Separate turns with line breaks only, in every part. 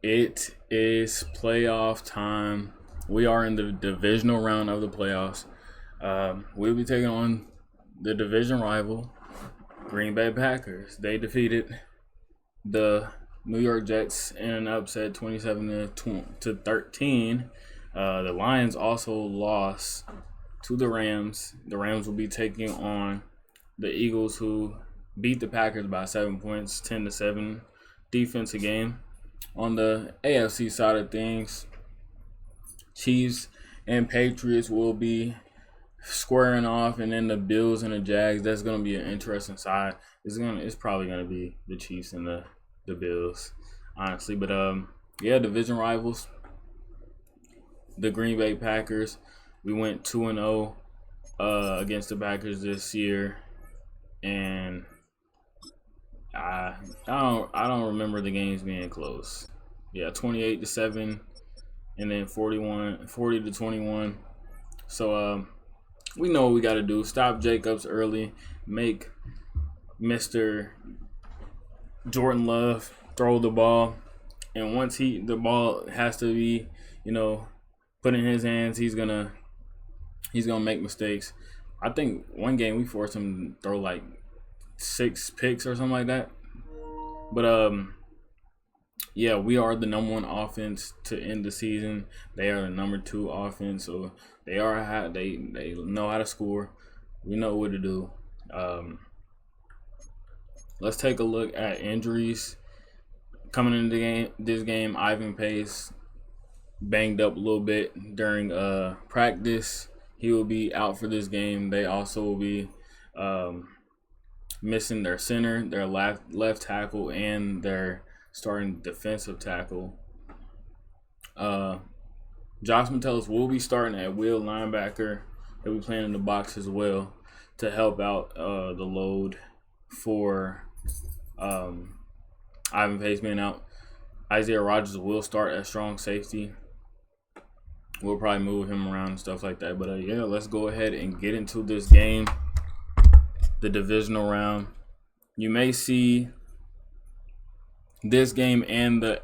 It is playoff time. We are in the divisional round of the playoffs. We'll be taking on the division rival, Green Bay Packers. They defeated the New York Jets in an upset 27-13. The Lions also lost to the Rams. The Rams will be taking on the Eagles, who beat the Packers by 7 points, 10-7 defensive game. On the AFC side of things, Chiefs and Patriots will be squaring off, and then the Bills and the Jags. That's going to be an interesting side. It's probably going to be the Chiefs and the Bills, honestly. But yeah, division rivals. The Green Bay Packers. We went 2-0 against the Packers this year, and I don't remember the games being close. Yeah, 28-7, and then 40-21. So we know what we got to do. Stop Jacobs early. Make Mr. Jordan Love throw the ball, and once the ball has to be, put in his hands, he's gonna make mistakes. I think one game we forced him to throw like 6 picks or something like that. But yeah, we are the number 1 offense to end the season. They are the number 2 offense, so they know how to score. We know what to do. Let's take a look at injuries coming into this game. Ivan Pace banged up a little bit during practice. He will be out for this game. They also will be missing their center, their left tackle, and their starting defensive tackle. Josh Metellus will be starting at will linebacker. He'll be playing in the box as well to help out the load for Ivan Pace being out. Isaiah Rodgers will start at strong safety. We'll probably move him around and stuff like that. But yeah, let's go ahead and get into this game, the divisional round. You may see this game and the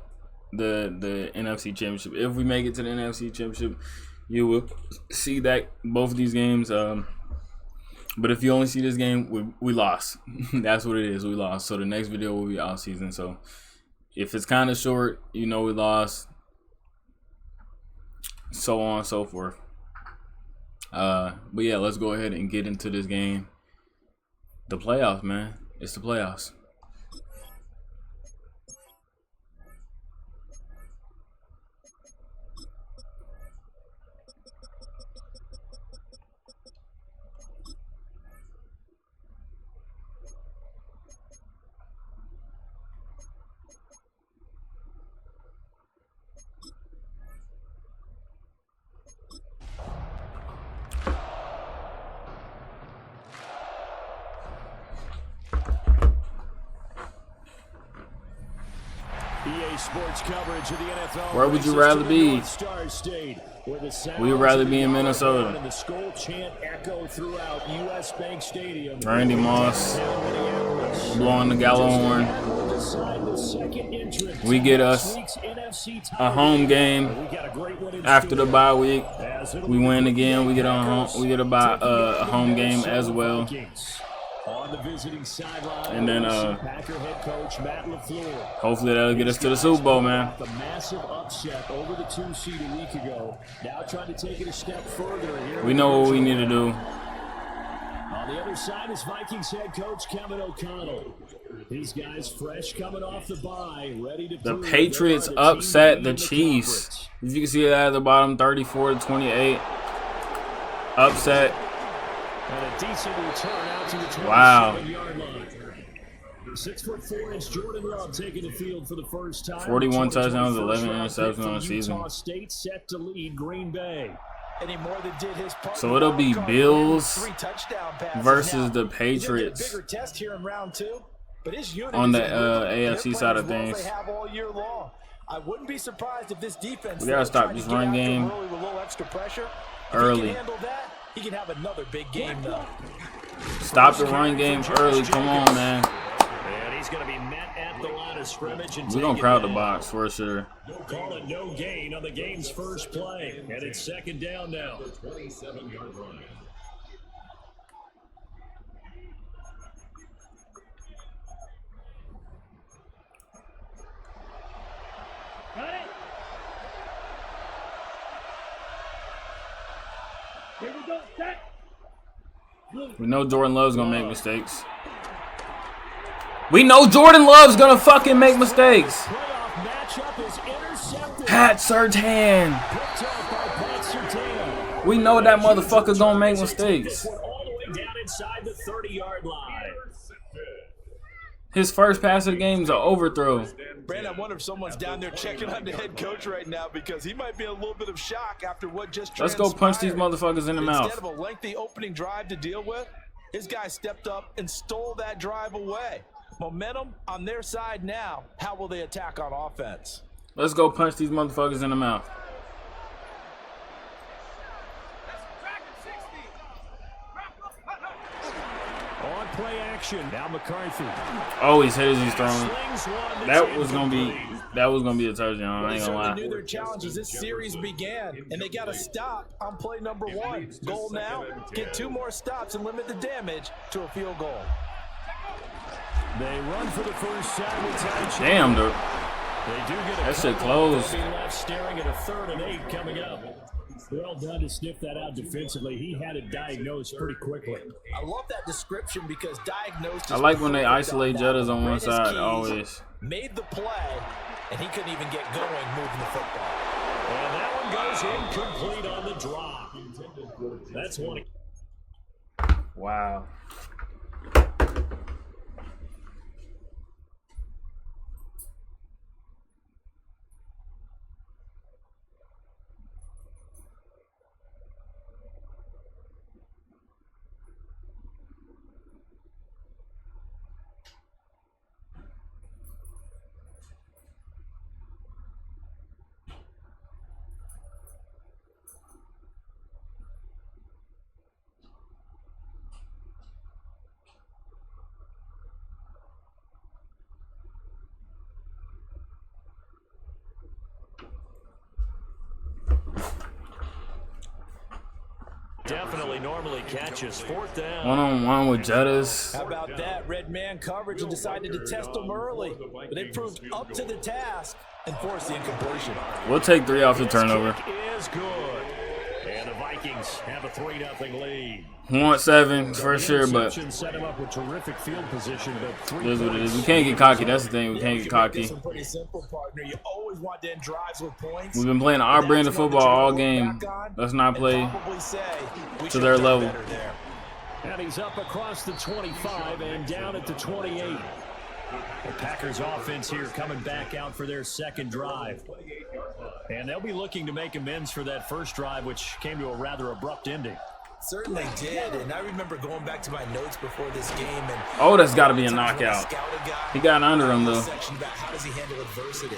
NFC Championship. If we make it to the NFC Championship, you will see that both of these games. But if you only see this game, we lost. That's what it is. We lost. So the next video will be off season. So if it's kind of short, we lost. So on and so forth. But yeah, let's go ahead and get into this game. The playoffs, man. It's the playoffs.
Sports coverage of the NFL.
Where would you rather be? We would rather be in Minnesota. Randy Moss blowing the Gallo horn. We get us a home game after the bye week. We win again. We get a home game as well.
On the visiting sideline,
and then
Packer head coach Matt LaFleur.
Hopefully that'll get us to the Super Bowl, man.
The massive upset over the 2 seed a week ago. Now trying to take it a step further here.
We know what we need to do.
On the other side is Vikings head coach Kevin O'Connell. These guys fresh coming off the bye, ready to.
The Patriots upset the Chiefs. As you can see it at the bottom, 34-28. Upset.
And a decent return out to the 27-yard line. 6'4" Jordan Love taking the field for the first time.
41 touchdowns, 11 interceptions on the season.
Utah State set to lead Green Bay.
So it'll be Bills versus the Patriots on the AFC side of things.
I wouldn't be surprised if this defense.
We gotta stop this run game early.
He can have another big game though.
Stop the run game early. Come on, man.
And he's going to be met at the line of scrimmage. And
we're going to crowd the box for sure.
Call it no gain on the game's first play. And it's second down now.
27-yard line.
Got it. Here we go. Set.
We know Jordan Love's going to make mistakes. We know Jordan Love's going to fucking make mistakes. Pat Surtain. We know that motherfucker going to make mistakes.
All the way down inside the 30-yard line.
His first pass of the game is an overthrow.
Brandon, I wonder if someone's down there checking on the head coach right now because he might be in a little bit of shock after what just
Let's
transpired.
go punch these motherfuckers in the mouth.
Instead of a lengthy opening drive to deal with, his guy stepped up and stole that drive away. Momentum on their side now. How will they attack on offense?
Let's go punch these motherfuckers in the mouth.
On play action. Now McCarthy.
Always hit as he's throwing. That was gonna be a touchdown. I ain't gonna lie.
They knew their challenge as this series began, and they got to stop on play number 1. Goal now: get 2 more stops and limit the damage to a field goal.
They run for the first time.
Damn, dude.
They do get
That shit closed.
left staring at a 3rd and 8 coming up. Well done to sniff that out defensively. He had it diagnosed pretty quickly.
I love that description because diagnosed.
I like when they isolate Jettas on one side, always.
Made the play, and he couldn't even get going moving the football.
And that one goes incomplete on the drop. That's one.
Wow.
Definitely normally catches 4th down.
One-on-one with Jettas.
How about that? Red man coverage and decided to test them early. But they proved up to the task and forced the incompletion.
We'll take 3 off the turnover.
Kick is good. And the Vikings have a 3-0 lead.
We want 7 for sure, but
Set him up with terrific field position, but 3
it is what it is. We can't get cocky. That's the thing. We can't get cocky.
It's pretty simple, partner. You always want to end drives with points.
We've been playing our brand of football all game. Let's not play to their level.
And he's up across the 25 and down at the 28. The Packers offense here coming back out for their second drive. And they'll be looking to make amends for that first drive, which came to a rather abrupt ending.
Certainly did, and I remember going back to my notes before this game. And
oh, that's got to be a knockout. He got under him, though.
Section about how does he handle adversity?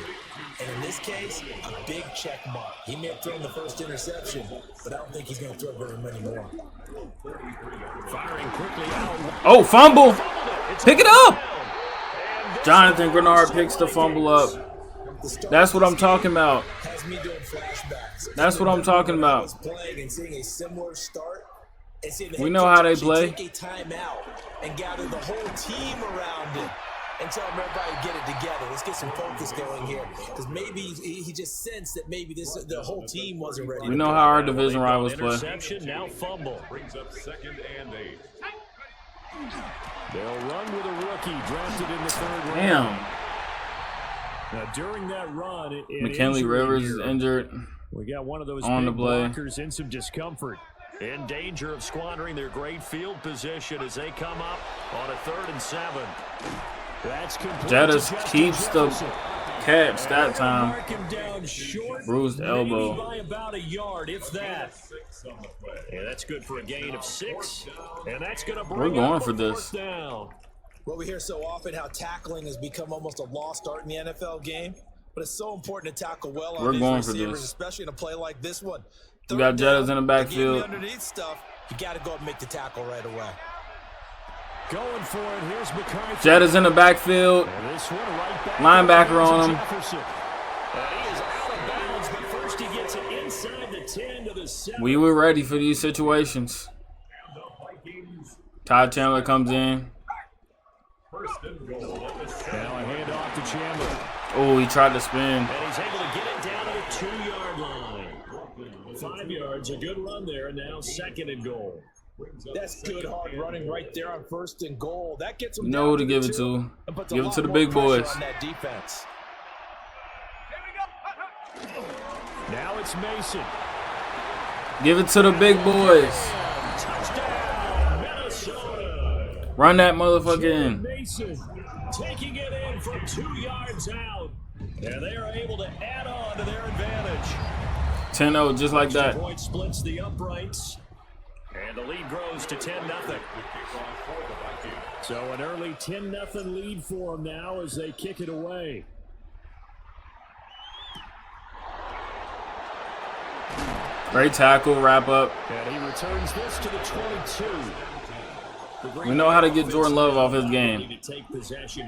And in this case, a big check mark. He may have thrown the first interception, but I don't think he's going to throw very many more.
Firing quickly out.
Oh, fumble! Pick it up! Jonathan Grenard picks the fumble up. That's what I'm talking about.
Has me doing flashbacks.
That's what I'm talking about.
Playing and seeing a similar start.
We know how they play.
Take a timeout and gather the whole team around it and tell everybody to get it together. Let's get some focus going here, because maybe he just sensed that maybe the whole team wasn't ready.
We know how our division rivals play.
Interception, now fumble.
Brings up 2nd and 8.
They'll run with a rookie drafted in the 3rd round.
Damn.
Now, during that run,
McKinley Rivers is injured.
We got one of those
on
big
the play.
blockers in some discomfort. In danger of squandering their great field position as they come up on a 3rd and 7. That's complete.
Jettas keeps the catch that time.
Mark him down short,
Bruised elbow.
maybe by about a yard, if that. Yeah, that's good for a gain of 6. And that's going to bring
We're going
up
for
a
this.
4th down.
Well, we hear so often how tackling has become almost a lost art in the NFL game, but it's so important to tackle well on
We're
these
going for
receivers,
this.
especially in a play like this one.
We got Jettas in the backfield.
Underneath stuff, you got to go up and make the tackle right away.
Going for it. Here's McCarthy.
Jetta's in the backfield.
And this one right back
Linebacker on him.
Jefferson. He is out of bounds, but first he gets it inside the 10 to the 7.
We were ready for these situations. Todd Chandler comes in.
Now a handoff to Chandler.
Oh, he tried to spin.
And he's able to get it down to the 2-yard line. 5 yards, a good run there. Now 2nd and goal.
That's good hard running right there on 1st and goal. That gets them
No
down
to give it to. Give it to the big boys.
on that defense.
Now it's Mason.
Give it to the big boys.
Touchdown, Minnesota.
Run that motherfucker in.
Mason taking it in from 2 yards out. And they are able to add on to their advantage.
10-0, just like that.
Point splits the uprights. And the lead grows to 10-0. So an early 10-0 lead for them now as they kick it away.
Great tackle, wrap up.
And he returns this to the 22.
We know how to get Jordan Love off his game.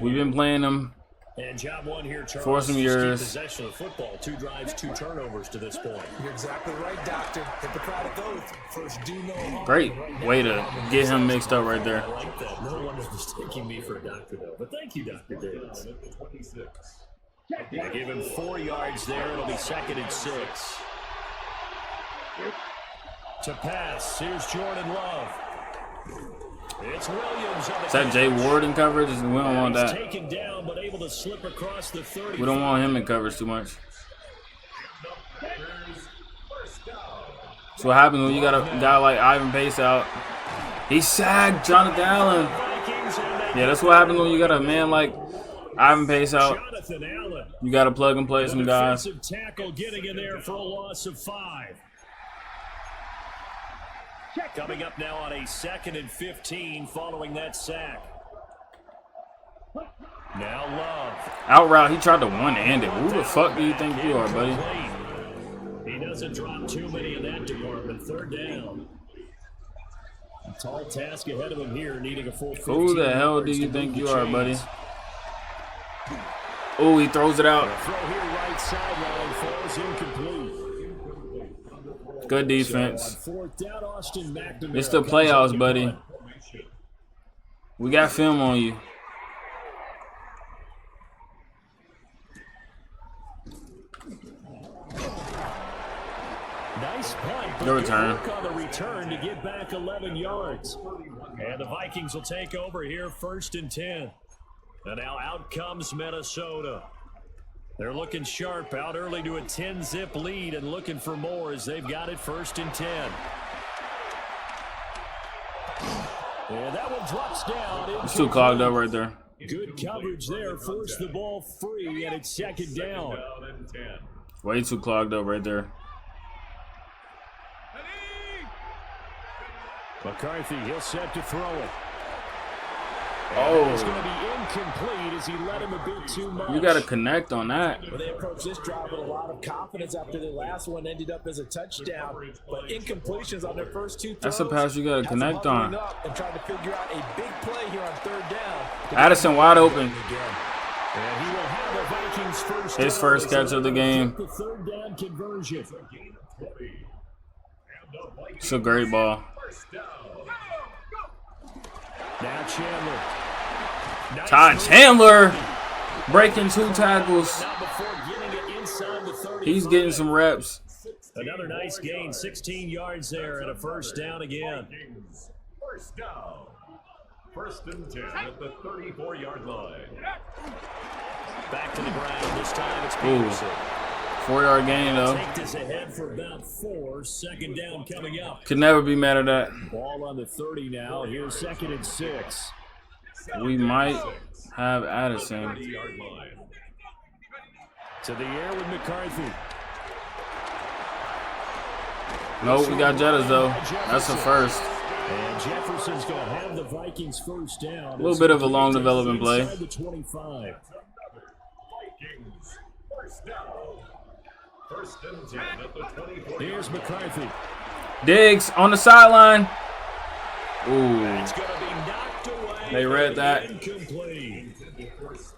We've been playing him
and job one here, Charles,
for some years.
Possession of football, 2 drives, 2 turnovers to this point.
You're exactly right, Doctor. Hippocratic oath. First, do no harm.
Great way to get him mixed up right there.
I like that. No one is mistaking me for a doctor, though. But thank you, Dr. Davis. They give him 4 yards there. It'll be 2nd and 6. To pass, here's Jordan Love. It's Williams.
Is that Jay Ward in coverage? We don't want that.
Taken down, but able to slip across the 30.
We don't want him in coverage too much. So what happens when you got a guy like Ivan Pace out? He sacked Jonathan Allen. Yeah, that's what happens when you got a man like Ivan Pace out. You got to plug and play some guys.
Defensive tackle getting in there for a loss of 5. Coming up now on a 2nd and 15 following that sack. Now Love.
Out route, he tried to one-hand it. Who the fuck do you think you are, buddy?
He doesn't drop too many in that department. 3rd down. A tall task ahead of him here, needing a full 15.
Who the hell do you think you are, buddy? Oh, he throws it out.
Throw here right sideline falls incomplete.
Good defense.
So on 4th down, Austin McNamara.
It's the playoffs, buddy. We got film on you.
Nice punt, but
Good return.
work on the return to get back 11 yards. And the Vikings will take over here 1st and 10. And now out comes Minnesota. They're looking sharp, out early to a 10-zip lead and looking for more as they've got it 1st and 10. And that one drops down.
It's too clogged up right there.
Good coverage there. Forced the ball free, and it's 2nd down.
Way too clogged up right there.
McCarthy, he'll set to throw it.
Oh.
It's going to be incomplete as he let him a bit too much.
You got to connect on that.
Well, they approached this drive with a lot of confidence after the last one ended up as a touchdown. But incompletions on their first 2 throws.
That's a pass you got to connect on.
And trying to figure out a big play here on 3rd down.
Addison wide open.
And he will have the Vikings first
His first catch of the game.
The 3rd down conversion.
It's a great ball.
Now Chandler. Nice
Todd Chandler breaking 2 tackles.
Now before getting it inside the 35.
He's getting some reps.
Another nice gain, 16 yards there and a 1st down again.
1st down. 1st and 10 at the 34-yard line.
Back to the ground. This time it's Peterson.
4-yard gain, though.
Take this ahead for about 4. 2nd down coming up.
Could never be mad at that.
Ball on the 30 now. Here's 2nd and 6.
We might have Addison.
To the air with McCarthy.
Nope, we got Jettas, though. That's a first.
And Jefferson's going to have the Vikings 1st down.
A little bit of a long development play.
Inside the 25.
Vikings 1st down. 1st and 10 at the 24.
Here's McCarthy.
Diggs on the sideline. Ooh.
It's going to be knocked away.
They read that.
Incomplete.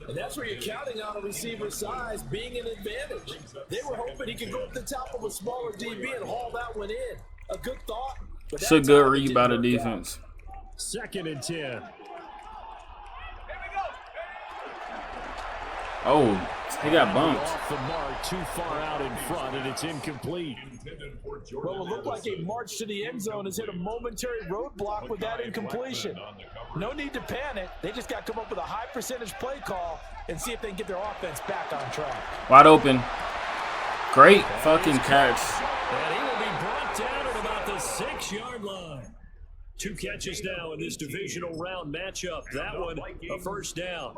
And that's where you're counting on a receiver's size being an advantage. They were hoping he could go up the top of a smaller DB and haul that one in. A good thought. But
It's a good read by the defense.
2nd and 10.
Oh, he got bumped.
Off the mark, too far out in front, and it's incomplete.
Well, it looked like a march to the end zone has hit a momentary roadblock with that incompletion. No need to panic. They just got to come up with a high percentage play call and see if they can get their offense back on track.
Wide open. Great fucking catch.
And he will be brought down at about the 6-yard line. 2 catches now in this divisional round matchup. That one, a first down.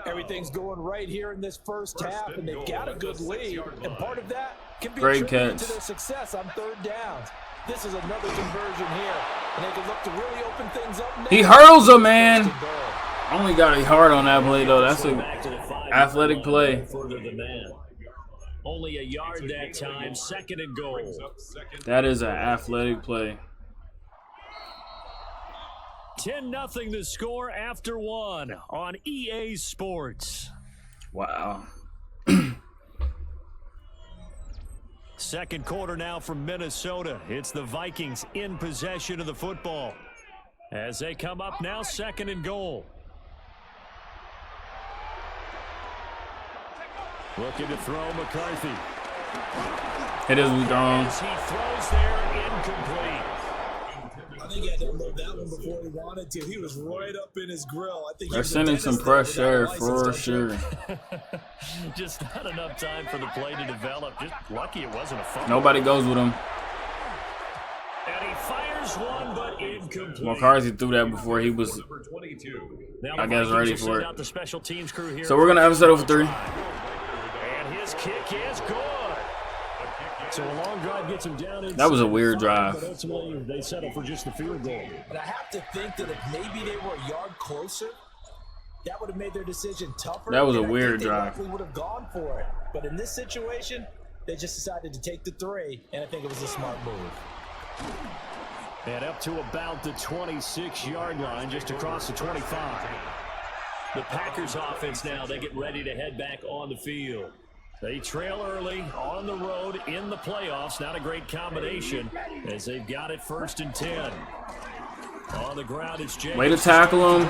Everything's going right here in this first half, and they've got a good lead. And part of that can be
Great
attributed
catch.
to their success on 3rd downs. This is another conversion here, and they can look to really open things up next.
He hurls him, man. Only got a yard on that play, though. That's an athletic play.
Further than that. Only a yard that time. 2nd and goal.
That is an athletic play.
10-0 the score after 1 on EA Sports.
Wow.
2nd quarter now from Minnesota. It's the Vikings in possession of the football. As they come up now, 2nd and goal. Looking to throw McCarthy.
It is wrong.
As he throws there, incomplete.
I think he had to unload that one before he wanted to. He was right up in his grill. I think
They're sending some fresh air for sure.
Just not enough time for the play to develop. Just lucky it wasn't a fumble.
Nobody goes with him.
And he fires one, but incomplete.
McCarthy threw that before he was, I guess, ready for it.
The special teams crew here.
So we're going to episode over 3.
And his kick is good. So a long drive gets him down.
That was a weird drive.
But ultimately, they settle for just the field goal.
And I have to think that if maybe they were a yard closer, that would have made their decision tougher.
That was a
and I
weird
think they
drive.
likely would have gone for it. But in this situation, they just decided to take the 3, and I think it was a smart move.
And up to about the 26-yard line, just across the 25. The Packers offense now, they get ready to head back on the field. They trail early on the road in the playoffs. Not a great combination as they've got it 1st and 10. On the ground, it's Jacobs.
Way to tackle him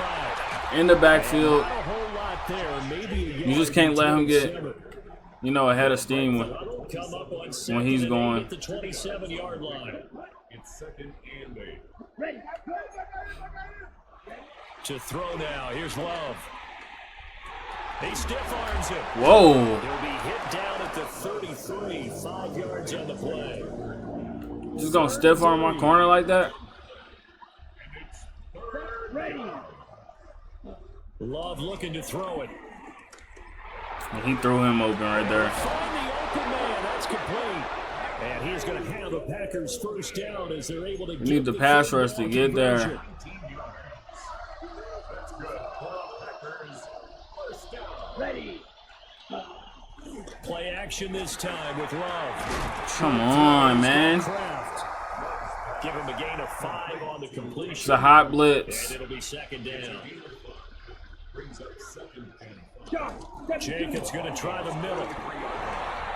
in the backfield.
Not a whole lot there. Maybe
You just can't let him get, ahead of steam
come up on
when he's going.
at the 27-yard line.
It's 2nd and 8.
Ready.
To throw now. Here's Love. He stiff arms him.
Whoa.
He'll be hit down at the 33, 5 yards on the play.
Just going to stiff arm my corner like that?
Ready.
Love looking to throw it.
And he threw him open right there.
Find the open man. That's complete. And he's going to have the Packers 1st down as they're able to
We need the pass rush to get there.
Ready.
Play action this time with Love.
Come on, man.
Kraft. Give him a gain of 5 on the completion.
It's a hot blitz.
And it'll be 2nd down.
Stop.
Jacobs going to try the middle.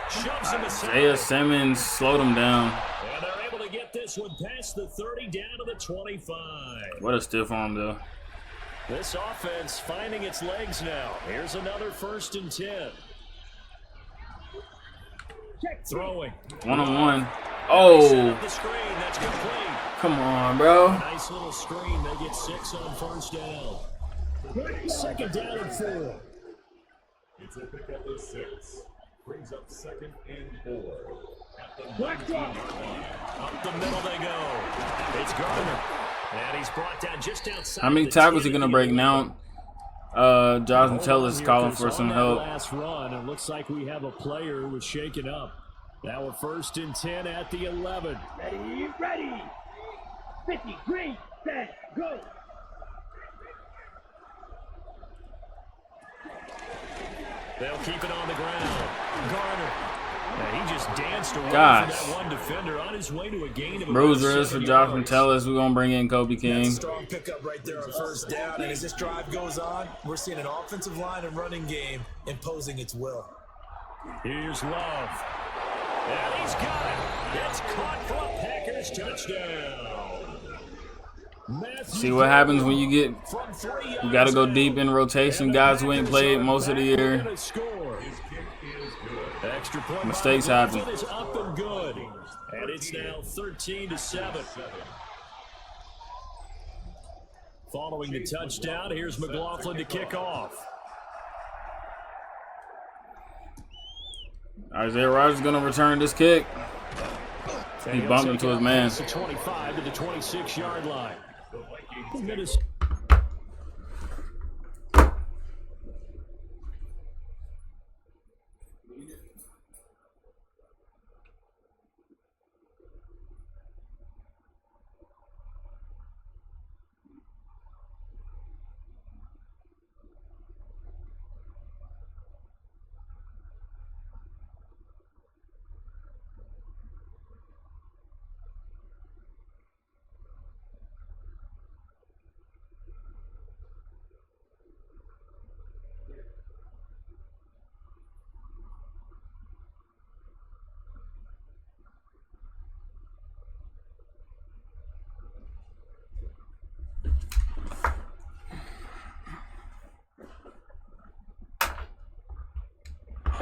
Shoves him aside.
Isaiah Simmons slowed him down.
And they're able to get this one past the 30 down to the 25.
What a stiff arm, though.
This offense finding its legs now. Here's another 1st and 10. Throwing.
1-on-1. Oh.
The screen, that's complete.
Come on, bro.
Nice little screen. They get 6 on 1st down. 2nd down and 4.
It's a pickup of 6. Brings up 2nd and 4.
Black drop.
Up the middle they go. It's Gardner. And he's brought down just outside.
How many tackles he going to break now? Josh Tellis calling for some help.
Last run, it looks like we have a player who was shaken up. Now a 1st and 10 at the 11.
Ready. Ready. 50. Green. Set. Go.
They'll keep it on the ground. Garner Yeah, he just danced away
Gosh.
from that one defender on his way to a gain of
Bruce
about
Rivers for
7
Josh
yards.
Metellus. We're going to bring in Kobe King.
That's a strong pickup right there on first down. And as this drive goes on, we're seeing an offensive line and running game imposing its will.
Here's Love. And he's got it. It's caught for a Packers touchdown.
See what happens when you got to go deep in rotation. Guys who ain't played most of the year. Mistakes happen.
Is up and good. And it's now 13-7. Following the touchdown, here's McLaughlin to kick off.
Isaiah Rodgers is going to return this kick. He bumped into his man.
The 25 to the 26-yard line.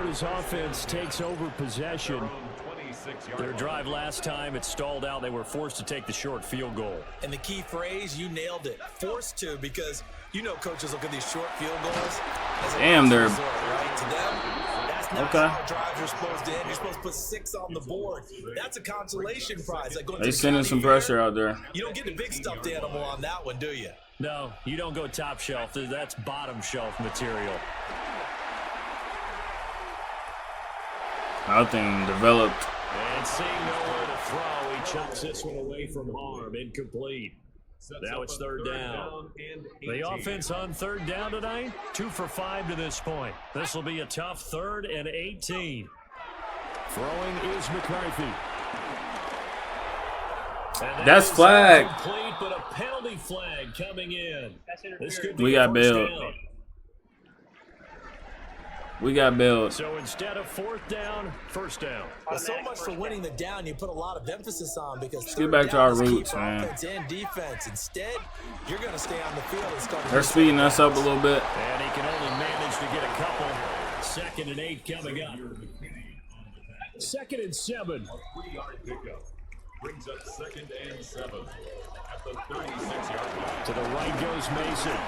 His offense takes over possession. Their drive last time, it stalled out. They were forced to take the short field goal.
And the key phrase, you nailed it. Forced to, because you know coaches look at these short field goals.
Damn, they're
resort, right? To them, that's not
okay.
how drives are supposed to end. You're supposed to put 6 on the board. That's a consolation prize. Like
they sending some pressure out there.
You don't get the big stuffed animal on that one, do you?
No, you don't go top shelf. That's bottom shelf material.
That thing developed.
And seeing nowhere to throw, he chucks this one away from harm. Incomplete. Now it's third down. The offense on third down tonight, 2 for 5 to this point. This will be a tough 3rd and 18. Throwing is McCarthy.
That's flag.
Complete, but a penalty flag coming in. This could be
We got bailed.
down.
We got bailed.
So instead of 4th down, 1st down.
Well, so much for winning the down, you put a lot of emphasis on because
Let's get back to our roots, man.
Offense and defense. Instead, you're going to stay on the field and start.
They're speeding us up a little bit.
And he can only manage to get a couple. 2nd and 8 coming up. 2nd and 7.
3-yard pickup brings up 2nd and 7 at the 36-yard line.
To the right goes Mason.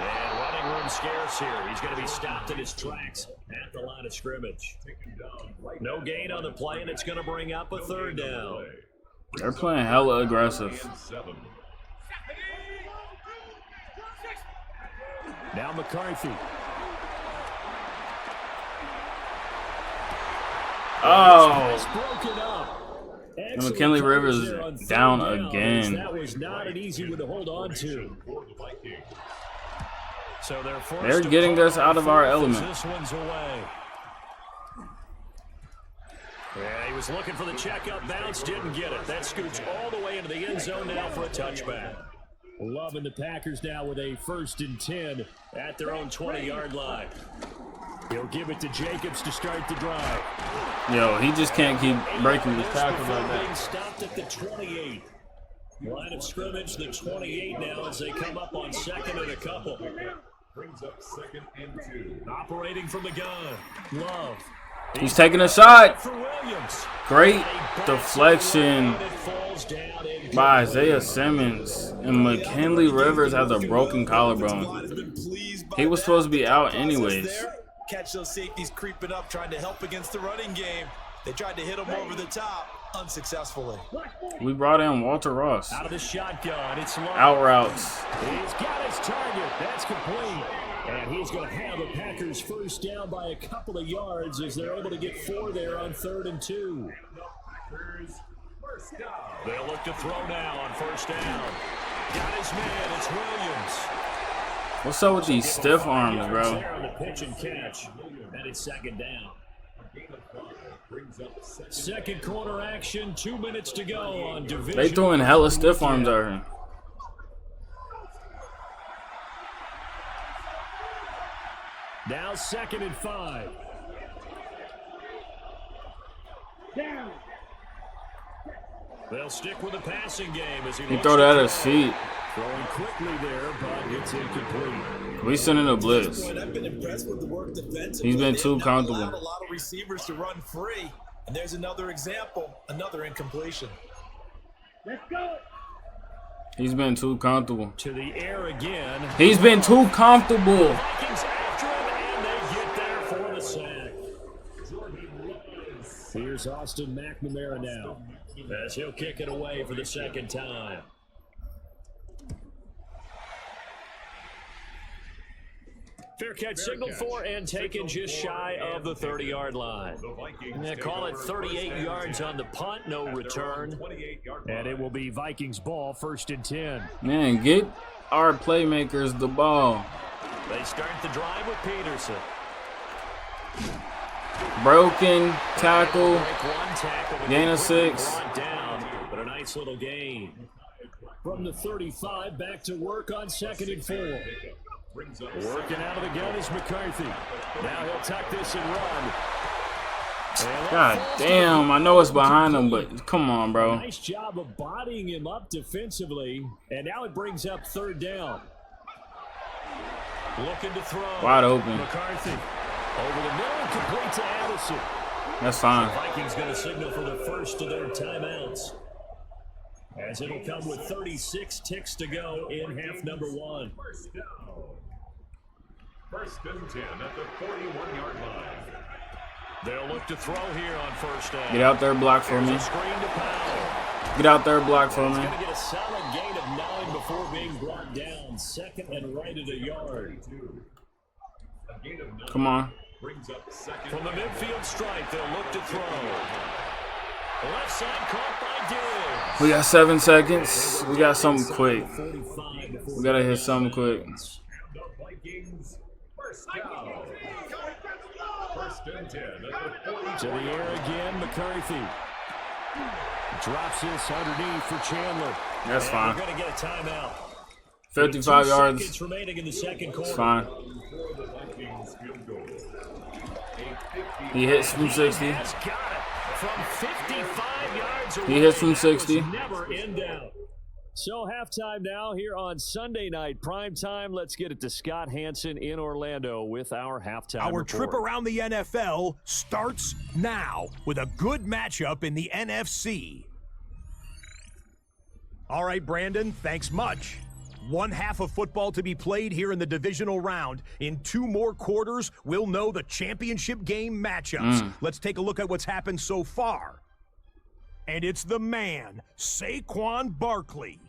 And running room scarce here. He's going to be stopped in his tracks at the line of scrimmage. No gain on the play, and it's going to bring up a 3rd down.
They're playing hella aggressive.
Now McCarthy.
Oh.
It's broken up.
And McKinley Rivers is down again.
That was not an easy one to hold on to. So
they're getting us out of our element.
This one's away. Yeah, he was looking for the check-up bounce, didn't get it. That scoots all the way into the end zone now for a touchback. Loving the Packers now with a 1st and 10 at their own 20-yard line. He'll give it to Jacobs to start the drive.
Yo, he just can't keep breaking his tackles like that.
Being stopped at the 28. Line of scrimmage, the 28 now as they come up on 2nd and a couple.
Brings up 2nd and 2.
Operating from the gun. Love.
He's taking a shot.
For Williams.
Great deflection by Isaiah Simmons. And McKinley Rivers has a broken collarbone. He was supposed to be out anyways.
Catch those safeties creeping up, trying to help against the running game. They tried to hit him over the top, unsuccessfully.
We brought in Walter Ross.
Out of the shotgun, it's Love.
Out routes.
He's got his target. That's complete. And he's going to have the Packers 1st down by a couple of yards as they're able to get 4 there on 3rd and 2. They'll look to throw now on 1st down. Got his man. It's Williams.
What's up with these stiff arms, bro?
On the pitch and catch. And it's 2nd down. Second quarter action, 2 minutes to go on division.
They throwing hella stiff arms at her.
Now 2nd and 5.
Down.
They'll stick with the passing game as
He throw that at his feet.
Throwing quickly there, but it's incomplete.
We sending a blitz.
I've been impressed with the work defensively.
He's been too comfortable.
A lot of receivers to run free. And there's another example, another incompletion.
Let's go.
He's been too comfortable.
To the air again.
He's been too comfortable.
Vikings after him, and they get there for the sack. Here's Austin McNamara now, as he'll kick it away for the second time. Fair catch signaled for and taken just shy of the 30-yard line. And they call it 38 yards on the punt, no return. And it will be Vikings ball, 1st and 10.
Man, get our playmakers the ball.
They start the drive with Peterson.
Broken tackle.
Break one tackle, but
Gain
they
of
quickly
6.
brought down, but a nice little gain. From the 35, back to work on 2nd and 4. Working out of the gun is McCarthy. Now he'll tuck this and run.
God damn, I know it's behind him, but come on, bro.
Nice job of bodying him up defensively. And now it brings up 3rd down. Looking to throw.
Wide open.
McCarthy over the middle and complete to Addison.
That's fine.
The Vikings going to signal for the first of their timeouts, as it'll come with 36 ticks to go in half number 1.
1st and 10 at the 41-yard line.
They'll look to throw here on 1st down.
Get out there, block for me.
Here's a screen to Powell.
Get out there, block for
He's
me.
going to get a solid gain of 9 before being brought down. 2nd and right at a yard.
Come on.
From the midfield stripe, they'll look to throw. Left side caught by Diggs.
We got 7 seconds. We got something quick. We gotta hit something quick.
To the air again, McCarthy. Drops this underneath for Chandler.
That's fine.
We're going to get a timeout.
55
2
yards.
seconds remaining in the second quarter.
It's fine. He hits from 60.
Has got it from 55 yards away.
He hits from
That
60.
was never in doubt. So halftime now here on Sunday night prime time. Let's get it to Scott Hansen in Orlando with our halftime
Our
report.
trip around the NFL starts now with a good matchup in the NFC. All right, Brandon, thanks much. One half of football to be played here in the divisional round. In 2 more quarters, we'll know the championship game matchups. Let's take a look at what's happened so far. And it's the man, Saquon Barkley.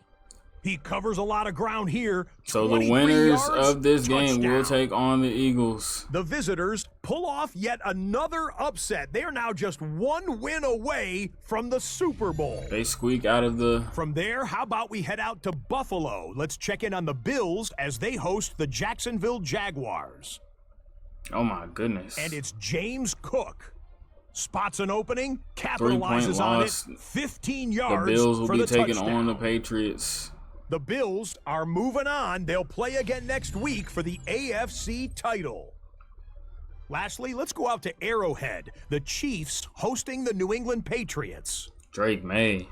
He covers a lot of ground here.
So the winners of this game will take on the Eagles.
The visitors pull off yet another upset. They are now just 1 win away from the Super Bowl.
They squeak out of the...
From there, how about we head out to Buffalo? Let's check in on the Bills as they host the Jacksonville Jaguars.
Oh, my goodness.
And it's James Cook. Spots an opening,
3-point
capitalizes on
loss.
it, 15
The
yards
Bills will
for
be
the
taking
touchdown.
on the Patriots.
The Bills are moving on. They'll play again next week for the AFC title. Lastly, let's go out to Arrowhead. The Chiefs hosting the New England Patriots.
Drake May.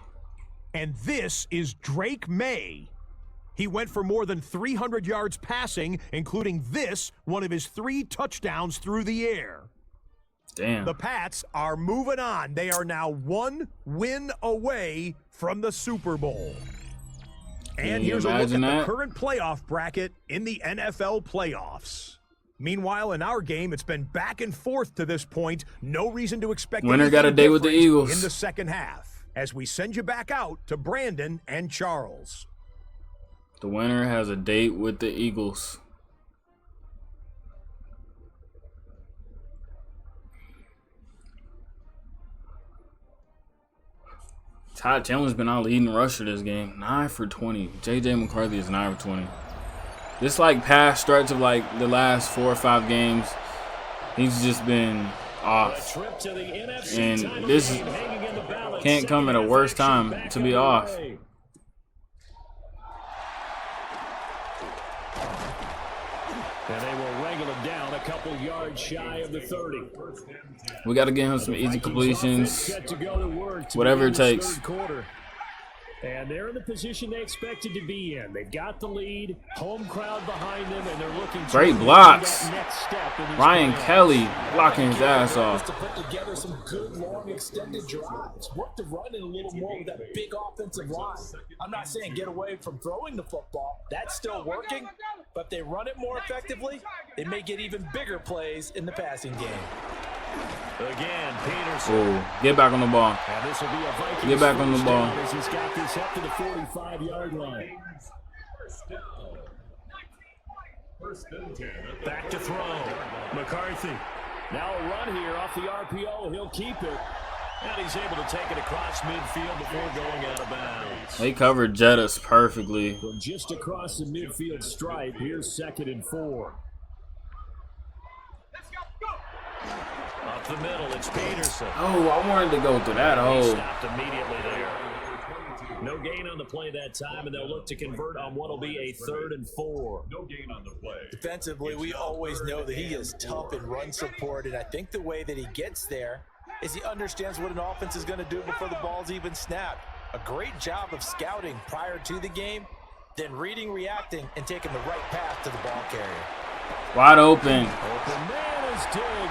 And this is Drake May. He went for more than 300 yards passing, including this, one of his 3 touchdowns through the air.
Damn.
The Pats are moving on. They are now 1 win away from the Super Bowl. And
you
here's a look at
imagine
the
that?
current playoff bracket in the NFL playoffs. Meanwhile, in our game, it's been back and forth to this point. No reason to expect
Winner got a
anything
day with the
different
Eagles.
in the second half, as we send you back out to Brandon and Charles.
The winner has a date with the Eagles. Todd Taylor's been our leading rusher this game. 9 for 20. J.J. McCarthy is 9 for 20. This like past stretch of like the last 4 or 5 games, he's just been off. And this can't come at a worse time to be off.
And they will wrangle it down a couple yards shy of the 30.
We got to get him some easy completions, whatever it takes.
And they're in the position they expected to be in. They've got the lead, home crowd behind them, and they're looking to
great blocks. Ryan Kelly blocking his ass off.
To put together some good, long, extended drives. Work the run in a little more with that big offensive line. I'm not saying get away from throwing the football. That's still working. But if they run it more effectively, they may get even bigger plays in the passing game.
Again, Peterson.
Oh, get back on the ball.
And this will be a Vikings
get back on the ball.
As he's got this up to the 45-yard line. Back to throw. McCarthy. Now a run here off the RPO. He'll keep it. And he's able to take it across midfield before going out of bounds.
They covered Jettis perfectly.
From just across the midfield stripe, here's 2nd and 4. Up the middle, it's Peterson.
Oh, I wanted to go through that hole.
Stopped immediately there. No gain on the play that time, and they'll look to convert on what will be a 3rd and 4.
No gain on the play.
Defensively, we always know that he is tough in run support, and I think the way that he gets there is he understands what an offense is going to do before the ball's even snapped. A great job of scouting prior to the game, then reading, reacting, and taking the right path to the ball carrier.
Wide open.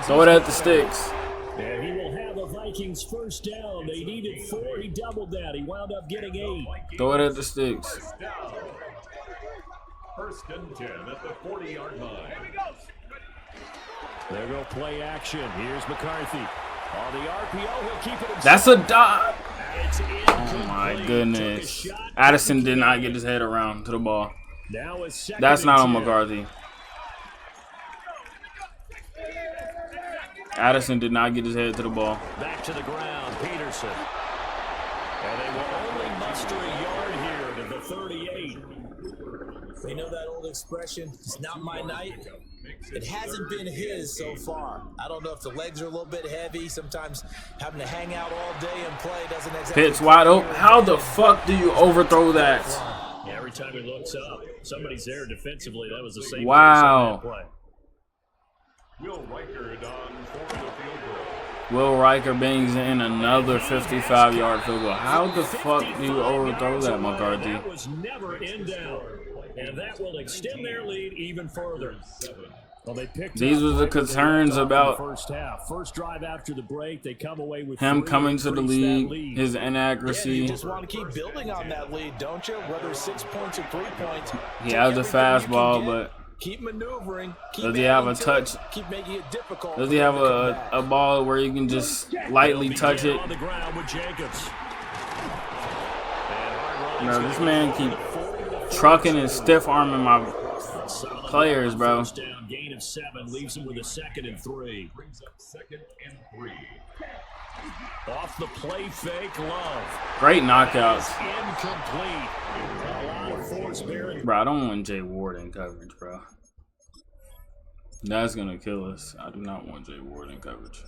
Throw it at the sticks.
And he will have a Vikings first down. They needed 4. He doubled that. He wound up getting 8.
Throw it at the sticks.
1st and 10 at the 40-yard line.
There go play action. Here's McCarthy. On the RPO, he'll keep it.
That's a dot. Oh my goodness. Addison did not get his head around to the ball. That's not on McCarthy. Addison did not get his head to the ball.
Back to the ground, Peterson. And they will only muster a yard here to the 38.
You know that old expression, it's not my night? It hasn't been his so far. I don't know if the legs are a little bit heavy. Sometimes having to hang out all day and play doesn't exactly...
Pitts wide open. How the fuck do you overthrow that?
Yeah, every time he looks up, somebody's there defensively. That was the same
wow.
play.
Will Riker on for the field goal.
Will Riker bangs in another 55-yard field goal. How the fuck do you overthrow that, McCarthy?
That was never in doubt, and that will extend their lead even further. Well,
these were the concerns about
first half. First drive after the break, they come away with
him coming to the league, his inaccuracy.
Yeah, you just want to keep building on that lead, don't you? Whether 6 points or 3 points.
He has a fastball, but
keep maneuvering.
Does he have a touch?
Keep making it difficult.
Does he have a ball where you can just lightly touch it?
On the ground with Jacobs.
Bro, this man keep trucking and stiff arming my players, bro.
First down, gain of 7 leaves him with a 2nd and 3.
Brings up 2nd and 3.
Off the play fake, Love.
Great knockouts.
Incomplete. A lot of force bearing.
Bro, I don't want Jay Ward in coverage, bro. That's gonna kill us. I do not want Jay Ward in coverage.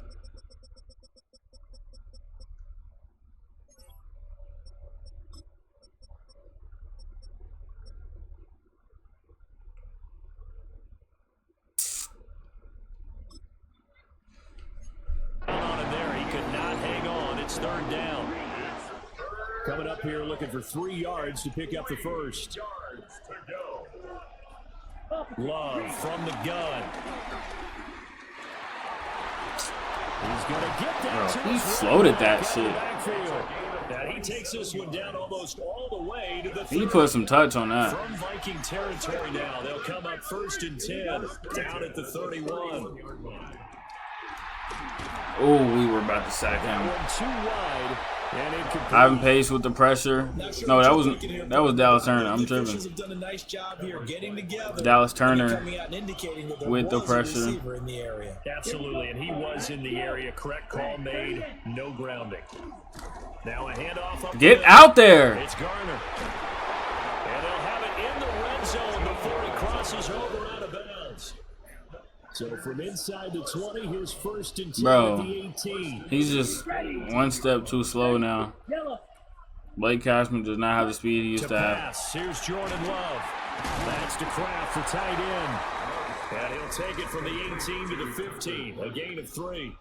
It's 3rd down. Coming up here looking for 3 yards to pick up the first. Love from the gun. He's going to get that.
Bro, he floated that shit.
Now he takes this one down almost all the way to the 30.
He put some touch on that.
From Viking territory now. They'll come up 1st and 10 down at the 31.
Oh, we were about to sack him.
Too wide.
Ivan Pace with the pressure. No, that was Dallas Turner. I'm tripping. Dallas Turner with the pressure.
Absolutely, and he was in the area. Correct call made. No grounding. Now a handoff up.
Get out there.
It's Garner. And they'll have it in the red zone before he crosses over out of bounds. So from inside the 20, here's 1st and 10
Bro,
at the 18.
he's just one step too slow now. Blake Cashman does not have the speed he used to have.
Pass. Here's Jordan Love. That's to Kraft for tight end. And he'll take it from the 18 to the 15. A gain of 3.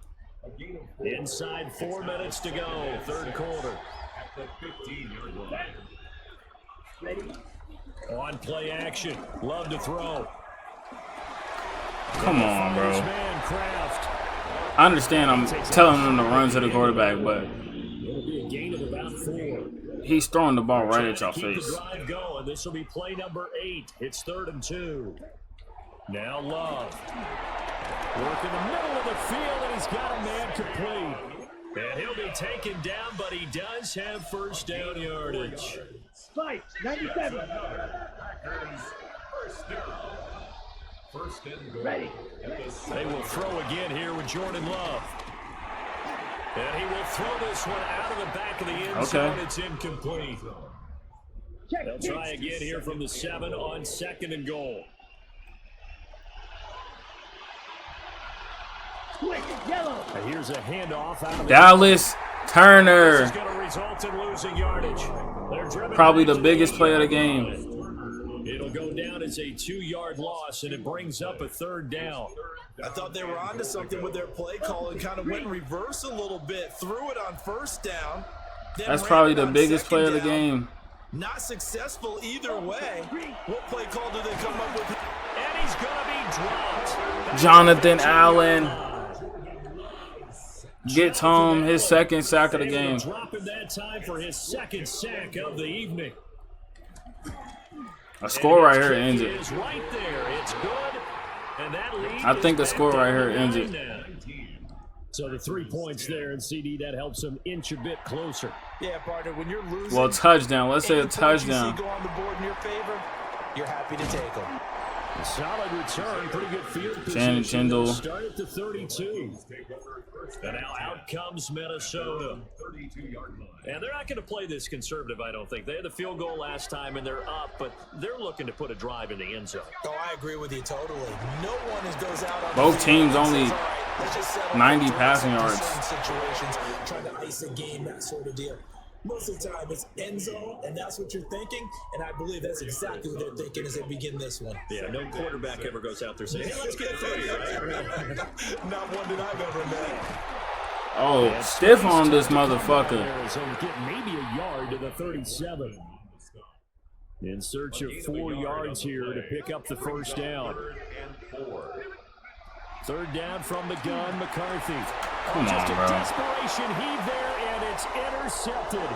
Inside 4 minutes to go. 3rd quarter. On play action. Love to throw.
Come on, bro.
Man, Kraft.
I understand I'm telling him to run to the quarterback, but
It'll be a gain of about 4.
he's throwing the ball right at your
Keep the
face.
drive going. This will be play number 8. It's 3rd and 2. Now Love. Work in the middle of the field, and he's got a man complete. And he'll be taken down, but he does have 1st down yardage.
Spike, 97.
First and goal.
Ready.
They will throw again here with Jordan Love. And he will throw this one out of the back of the end zone. It's incomplete. They'll try again here from the 7 on 2nd and goal.
Quick, yellow.
And here's a handoff out of the
Dallas Turner,
This is going to result in losing yardage. They're driven
probably
back
the
to
biggest play of the
8.
game.
It'll go down as a 2-yard loss, and it brings up a 3rd down.
I thought they were onto something with their play call and kind of went in reverse a little bit, threw it on 1st down.
That's probably the biggest play of the game.
Not successful either way. What play call do they come up with?
And he's going to be dropped.
Jonathan Allen gets home his 2nd sack of the game.
Drop him that time for his 2nd sack of the evening.
A score right here
And
ends
his
it.
kick is right there. It's good. And that lead
I think the
is
score
back
right
down
here
to
ends
9
it.
now. So the 3 points there, and CD, that helps them inch a bit closer.
Yeah, partner, when you're losing.
Well, touchdown. Let's say a
any points you see
touchdown.
go on the board in your favor, you're happy to take them.
A solid return, pretty good field
Shannon
position.
Tyndall.
Start at the 32. And now out comes Minnesota. And they're not going to play this conservative, I don't think. They had the field goal last time, and they're up, but they're looking to put a drive in the end zone.
Oh, I agree with you totally. No one goes out on
Both
the
teams
field and
only
says, "All right, let's just settle
90
for
passing
certain
yards.
situations, trying to ice a game, that sort of deal. Most of the time, it's end zone, and that's what you're thinking. And I believe that's exactly what they're thinking as they begin this one.
Yeah, no quarterback ever goes out there saying, hey, let's get 30.
Not one that I've ever met.
Oh, stiff on this motherfucker.
Arizona get maybe a yard to the 37. In search of 4 yards here to pick up the 1st down. 3rd down from the gun, McCarthy.
Come
Just
on,
a
bro.
desperation heave there, and it's intercepted.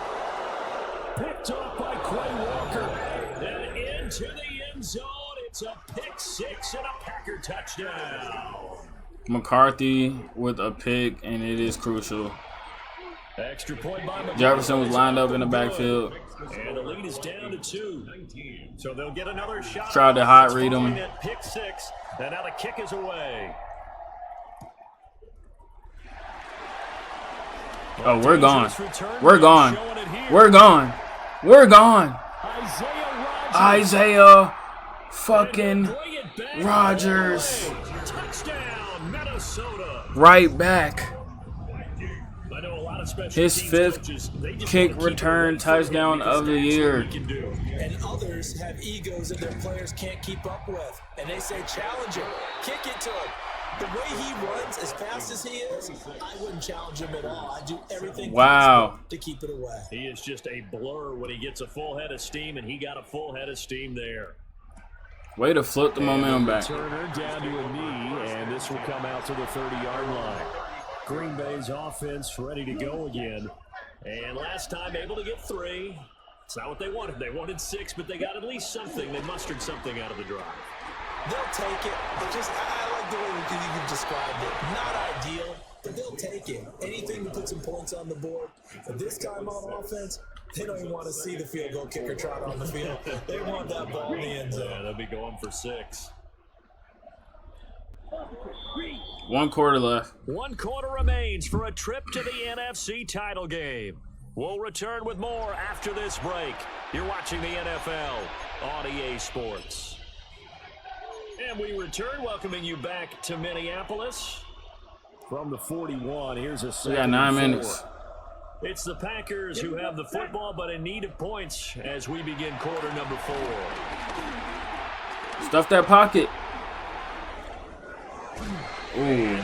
Picked off by Quay Walker. And into the end zone. It's a pick 6 and a Packer touchdown.
McCarthy with a pick, and it is crucial.
Extra point by McCarthy.
Jefferson was lined up in the backfield.
And the lead is down to 2. So they'll get another shot.
Tried to hot read him.
At pick 6. And now the kick is away.
Oh, we're gone. We're gone. We're gone. We're gone. Isaiah fucking Rodgers.
Touchdown, Minnesota.
Right back.
I know a lot of special
His
teams
5th
coaches, they just
kick
wanna keep it
return
away from him
touchdown
because
of the
that's what
year.
he can do.
And others have egos that their players can't keep up with. And they say, challenge him. Kick it to him. The way he runs, as fast as he is, I wouldn't challenge him at all. I do everything
Wow.
to keep it away.
He is just a blur when he gets a full head of steam, and he got a full head of steam there.
Way to flip the momentum back.
Turner down to a knee, and this will come out to the 30-yard line. Green Bay's offense ready to go again. And last time able to get 3. It's not what they wanted. They wanted 6, but they got at least something. They mustered something out of the drive.
They'll take it. But just, I like the way you described it. Not ideal, but they'll take it. Anything to put some points on the board. But this time on offense, they don't even want to see the field goal kicker trot on the field. They want that ball in the end zone.
Yeah, they'll be going for 6.
1 quarter left.
1 quarter remains for a trip to the NFC title game. We'll return with more after this break. You're watching the NFL on EA Sports. And we return, welcoming you back to Minneapolis. From the 41, here's a
We got 9 minutes.
It's the Packers who have the football, but in need of points as we begin quarter number 4.
Stuff that pocket. Ooh.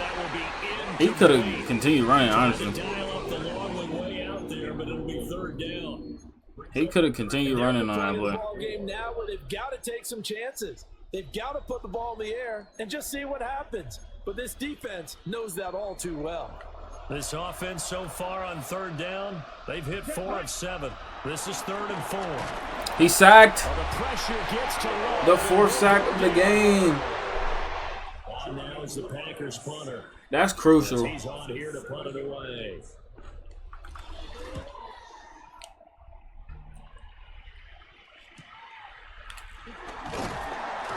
He could have continued running, honestly. He could have continued running on that play.
Game now where they've got to take some chances. They've got to put the ball in the air and just see what happens. But this defense knows that all too well.
This offense so far on 3rd down, they've hit 4 of 7. This is 3rd and 4.
He sacked.
Well, the pressure gets to
the 4th sack of the game.
Now is the Packers punter.
That's crucial.
He's on here to punt it away.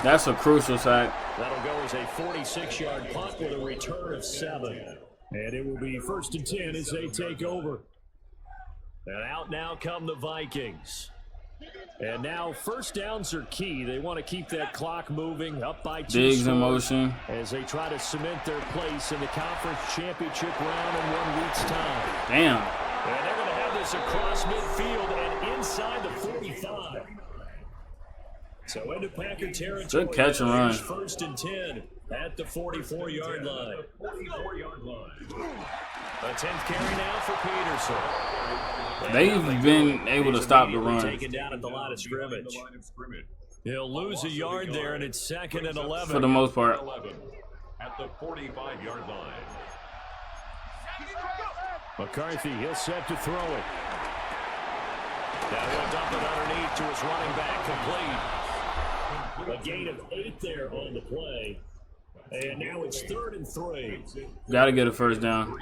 That's a crucial sack.
That'll go as a 46-yard punt with a return of 7. And it will be 1st and 10 as they take over. And out now come the Vikings. And now 1st downs are key. They want to keep that clock moving up by 2
Diggs in motion.
as they try to cement their place in the conference championship round in 1 week's time.
Damn.
And they're going to have this across midfield and inside the 45. So into Packer territory.
Good catch and run.
1st and 10 at the 44-yard line.
44-yard line.
A 10th carry now for Peterson.
They've been able to stop the run.
Taken down at the line of scrimmage. He'll lose a yard there, and it's 2nd and 11.
For the most part.
11 at the 45-yard line.
McCarthy, he'll set to throw it. Now he'll dump it underneath to his running back, complete. A gain of 8 there on the play. And now it's 3rd and 3.
Got to get a 1st down.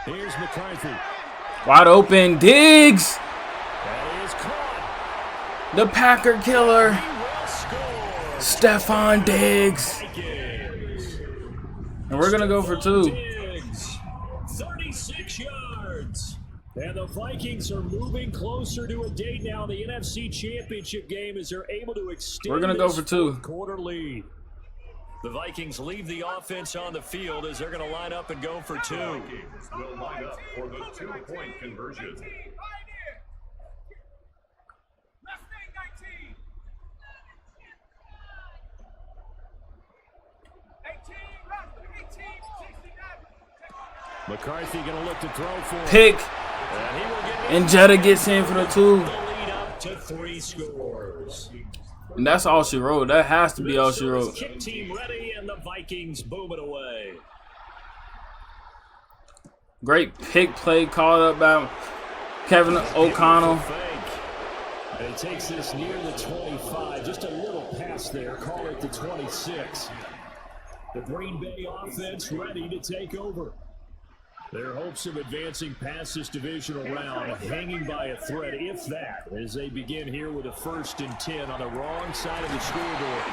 Here's McCarthy.
Wide open. Diggs.
That is caught.
The Packer killer. Stephon Diggs. And we're going to go for 2.
Diggs, 36 yards. And the Vikings are moving closer to a date now. The NFC Championship game as they're able to extend
We're going to go for 2.
quarter lead. The Vikings leave the offense on the field as they're going to line up and go for 2.
Vikings will line up for the 2-point conversion.
McCarthy going to look to throw for it.
Pick.
And
And Jetta gets in for the 2.
the lead up to 3 scores.
And that's all she wrote. That has to be all she wrote.
Kick team ready, and the Vikings boom it away.
Great pick play called up by Kevin O'Connell.
And it takes this near the 25. Just a little pass there. Call it the 26. The Green Bay offense ready to take over. Their hopes of advancing past this divisional round hanging by a thread, if that, as they begin here with a 1st and 10 on the wrong side of the scoreboard.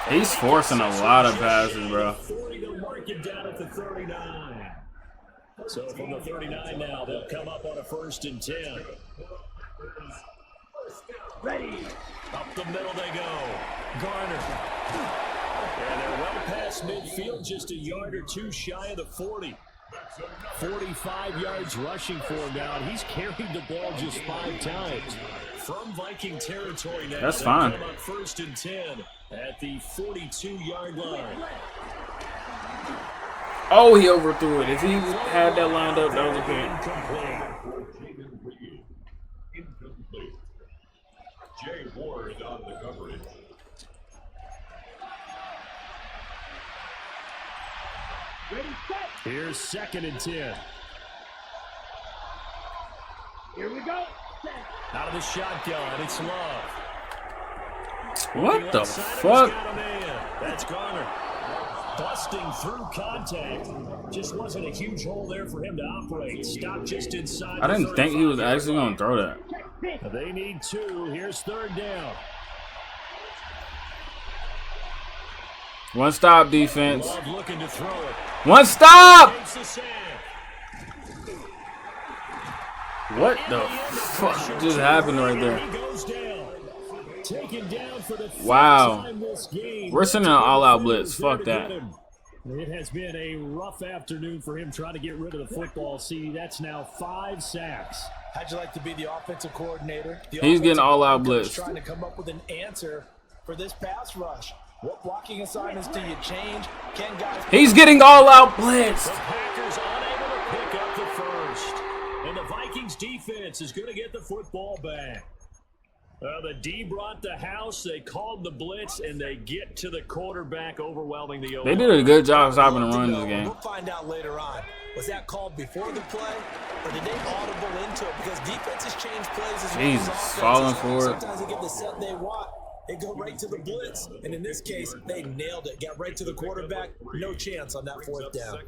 He's forcing a lot of passes, bro.
40 to mark it down at the 39. So from the 39 now, they'll come up on a 1st and 10.
Ready.
Up the middle they go. Garner. And they're well past midfield, just a yard or 2 shy of the 40. 45 yards rushing for him now. He's carried the ball just 5 times. From Viking territory now.
That's fine.
Come up 1st and 10 at the 42-yard line.
Oh, he overthrew it. If he had that lined up, that was a pick.
Incomplete. Jay Ward on the coverage.
Ready, set.
Here's 2nd and 10.
Here we go. Set.
Out of the shotgun, it's Love.
What the
Left side, he's
fuck?
got a man. That's Garner. Busting through contact. Just wasn't a huge hole there for him to operate. Stopped just inside.
I didn't think he was actually going to throw that.
They need 2. Here's 3rd down.
One stop, defense.
Love looking to throw it.
One stop!
Takes the sack.
What the fuck just happened right there?
He goes down. Taken down for the
Wow.
time this game.
We're sending an all-out blitz. Fuck that.
It has been a rough afternoon for him trying to get rid of the football. See, that's now 5 sacks.
How'd you like to be the offensive coordinator?
He's getting all-out blitz.
Trying to come up with an answer for this pass rush. What blocking assignments do you change? Can guys?
He's getting all-out blitz.
The Packers unable to pick up the first. And the Vikings defense is going to get the football back. The D brought the house. They called the blitz, and they get to the quarterback, overwhelming the O.
They did a good job stopping the run this game.
We'll find out later on. Was that called before the play, or did they audible into it? Because defenses change plays as well.
Jesus, falling for it.
Sometimes they get the set they want. They go right to the blitz, and in this case, they nailed it. Got right to the quarterback. No chance on that fourth down.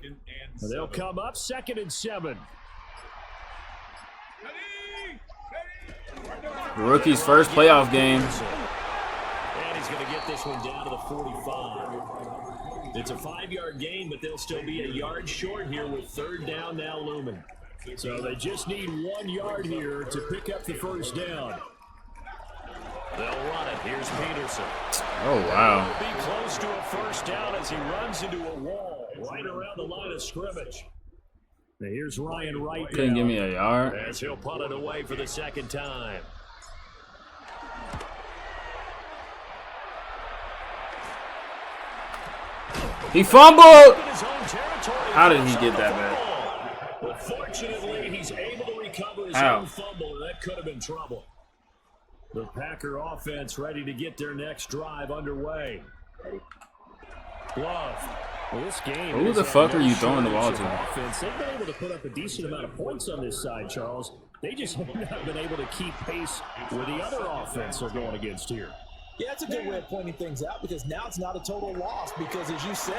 They'll come up 2nd and 7.
The rookie's first playoff game.
And he's going to get this one down to the 45. It's a 5-yard gain, but they'll still be a yard short here with 3rd down now looming. So they just need 1 yard here to pick up the first down. They'll run it. Here's Peterson.
Oh, wow.
He'll be close to a first down as he runs into a wall right around the line of scrimmage. Now here's Ryan Wright.
Couldn't give me a yard.
As he'll punt it away for the 2nd time.
He fumbled. How did he get that back?
But fortunately, he's able to recover his
Ow.
own fumble, and that could have been trouble. The Packer offense ready to get their next drive underway. Love. Well, this game.
Who the fuck are you throwing the ball to?
Offense. They've been able to put up a decent amount of points on this side, Charles. They just have not been able to keep pace with the other offense they're going against here.
Yeah, it's a good way of pointing things out because now it's not a total loss because, as you said,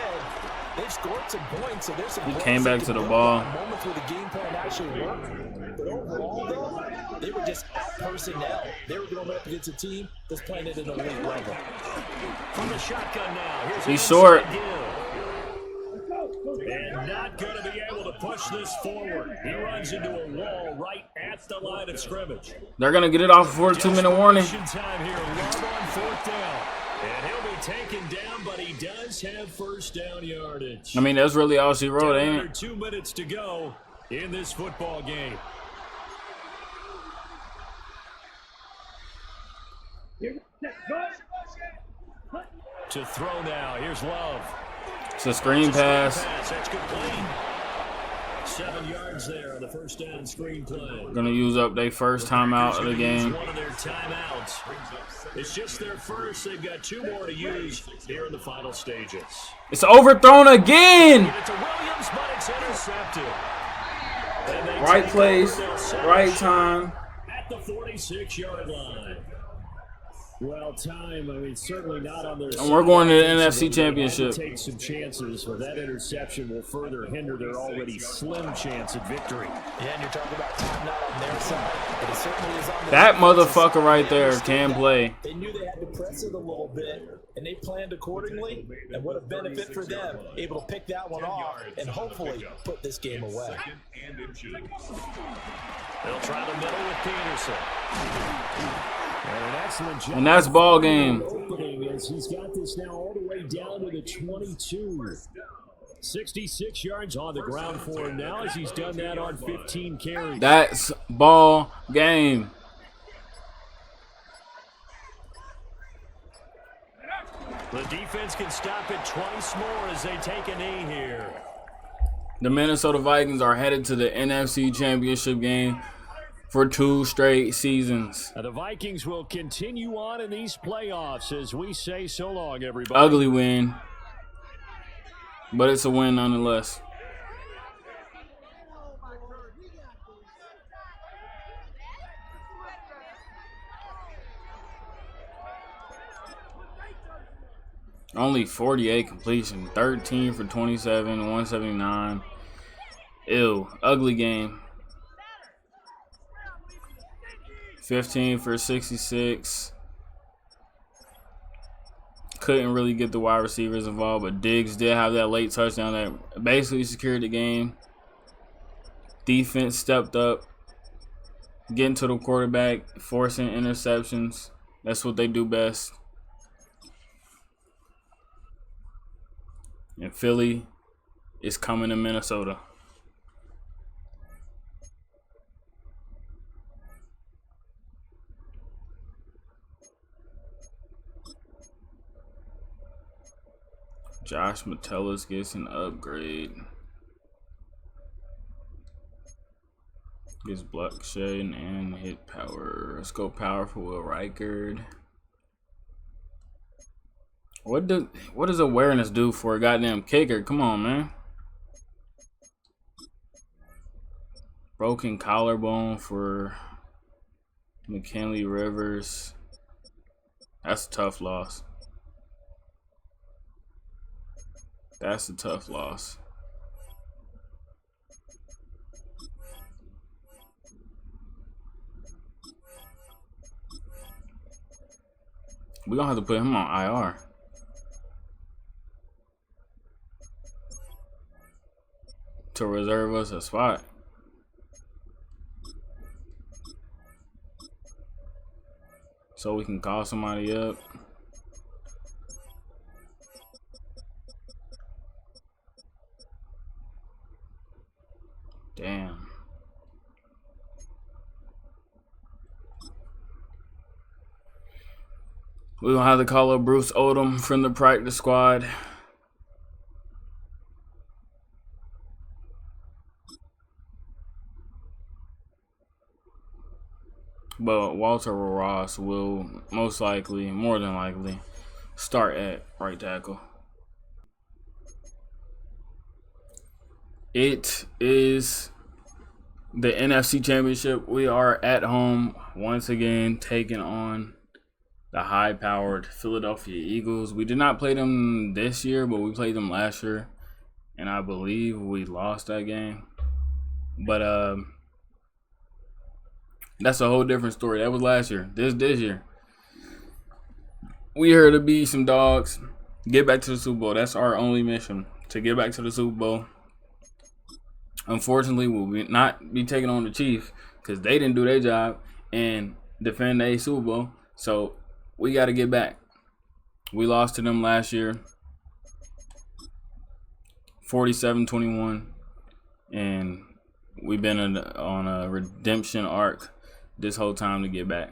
they've scored some points. So there's some
He
points
came back
that
to the
can
ball.
build on moments where the game plan actually worked. But overall, though, they were just out personnel. They were going up against a team that's playing at an elite level.
From the shotgun now.
He's short.
And not going to be able to push this forward. He runs into a wall right at the line of scrimmage.
They're going to get it off a 42-minute warning.
Time here. Love on 4th down. And he'll be taken down, but he does have first down yardage.
I mean, that's really all she wrote, ain't it?
2 minutes to go in this football game. To throw now. Here's Love.
It's a screen pass.
That's complete. 7 yards there on the first down screen play.
Going to use up their first timeout of the game.
One of their timeouts. It's just their first. They've got 2 more to use here in the final stages.
It's overthrown again.
It's a Williams, but it's intercepted.
Right place, right time.
At the 46-yard line. Well, time, I mean, certainly not on their side.
And we're going to the NFC Championship.
Take some chances, but that interception will further hinder their already slim chance at victory.
Yeah, and you're talking about time not on their side, but it certainly is on their
That
side.
motherfucker right there can play.
They knew they had to press it a little bit, and they planned accordingly, and what a benefit for them, able to pick that one off and hopefully put this game away.
They'll try the middle with Peterson.
And that's ball game.
As he's got this now all the way down to the 22. 66 yards on the ground for him now as he's done that on 15 carries.
That's ball game.
The defense can stop it twice more as they take a knee here.
The Minnesota Vikings are headed to the NFC Championship game for 2 straight seasons.
The Vikings will continue on in these playoffs as we say so long, everybody.
Ugly win, but it's a win nonetheless. Only 48 completion, 13 for 27, 179. Ew, ugly game. 15 for 66. Couldn't really get the wide receivers involved, but Diggs did have that late touchdown that basically secured the game. Defense stepped up, getting to the quarterback, forcing interceptions. That's what they do best. And Philly is coming to Minnesota. Josh Metellus gets an upgrade. Gets block shedding and hit power. Let's go power for Will Reichard. What does awareness do for a goddamn kicker? Come on, man. Broken collarbone for McKinley Rivers. That's a tough loss. That's a tough loss. We're going to have to put him on IR. To reserve us a spot. So we can call somebody up. Damn. We're going to have to call up Bruce Odom from the practice squad. But Walter Ross will most likely, more than likely, start at right tackle. It is the NFC Championship. We are at home once again, taking on the high-powered Philadelphia Eagles. We did not play them this year, but we played them last year, and I believe we lost that game. But that's a whole different story. That was last year. This year. We here to be some dogs. Get back to the Super Bowl. That's our only mission, to get back to the Super Bowl. Unfortunately, we'll not be taking on the Chiefs because they didn't do their job and defend a Super Bowl. So we got to get back. We lost to them last year, 47-21, and we've been on a redemption arc this whole time to get back.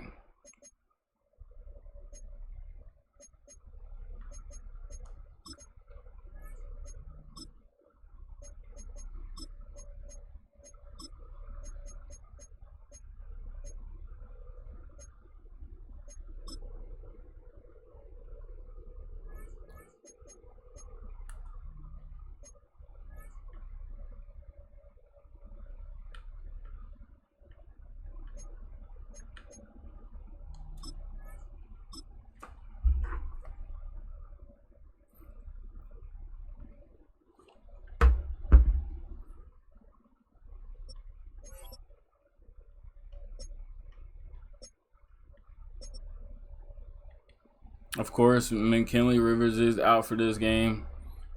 Of course, McKinley Rivers is out for this game.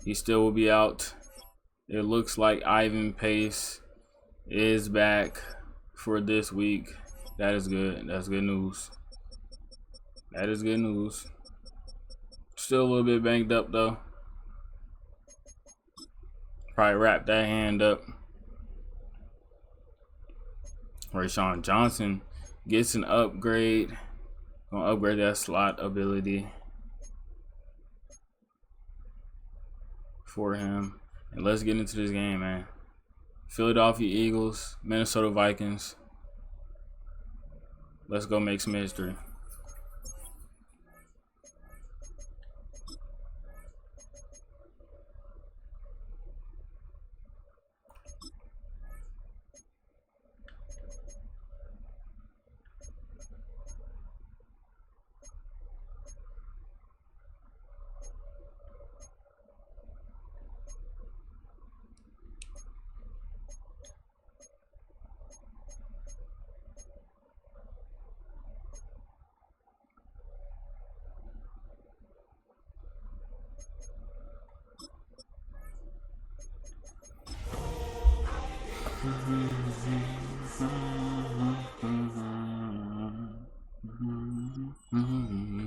He still will be out. It looks like Ivan Pace is back for this week. That is good. That's good news. That is good news. Still a little bit banged up, though. Probably wrap that hand up. Rashawn Johnson gets an upgrade. Gonna upgrade that slot ability for him. And let's get into this game, man. Philadelphia Eagles, Minnesota Vikings. Let's go make some history.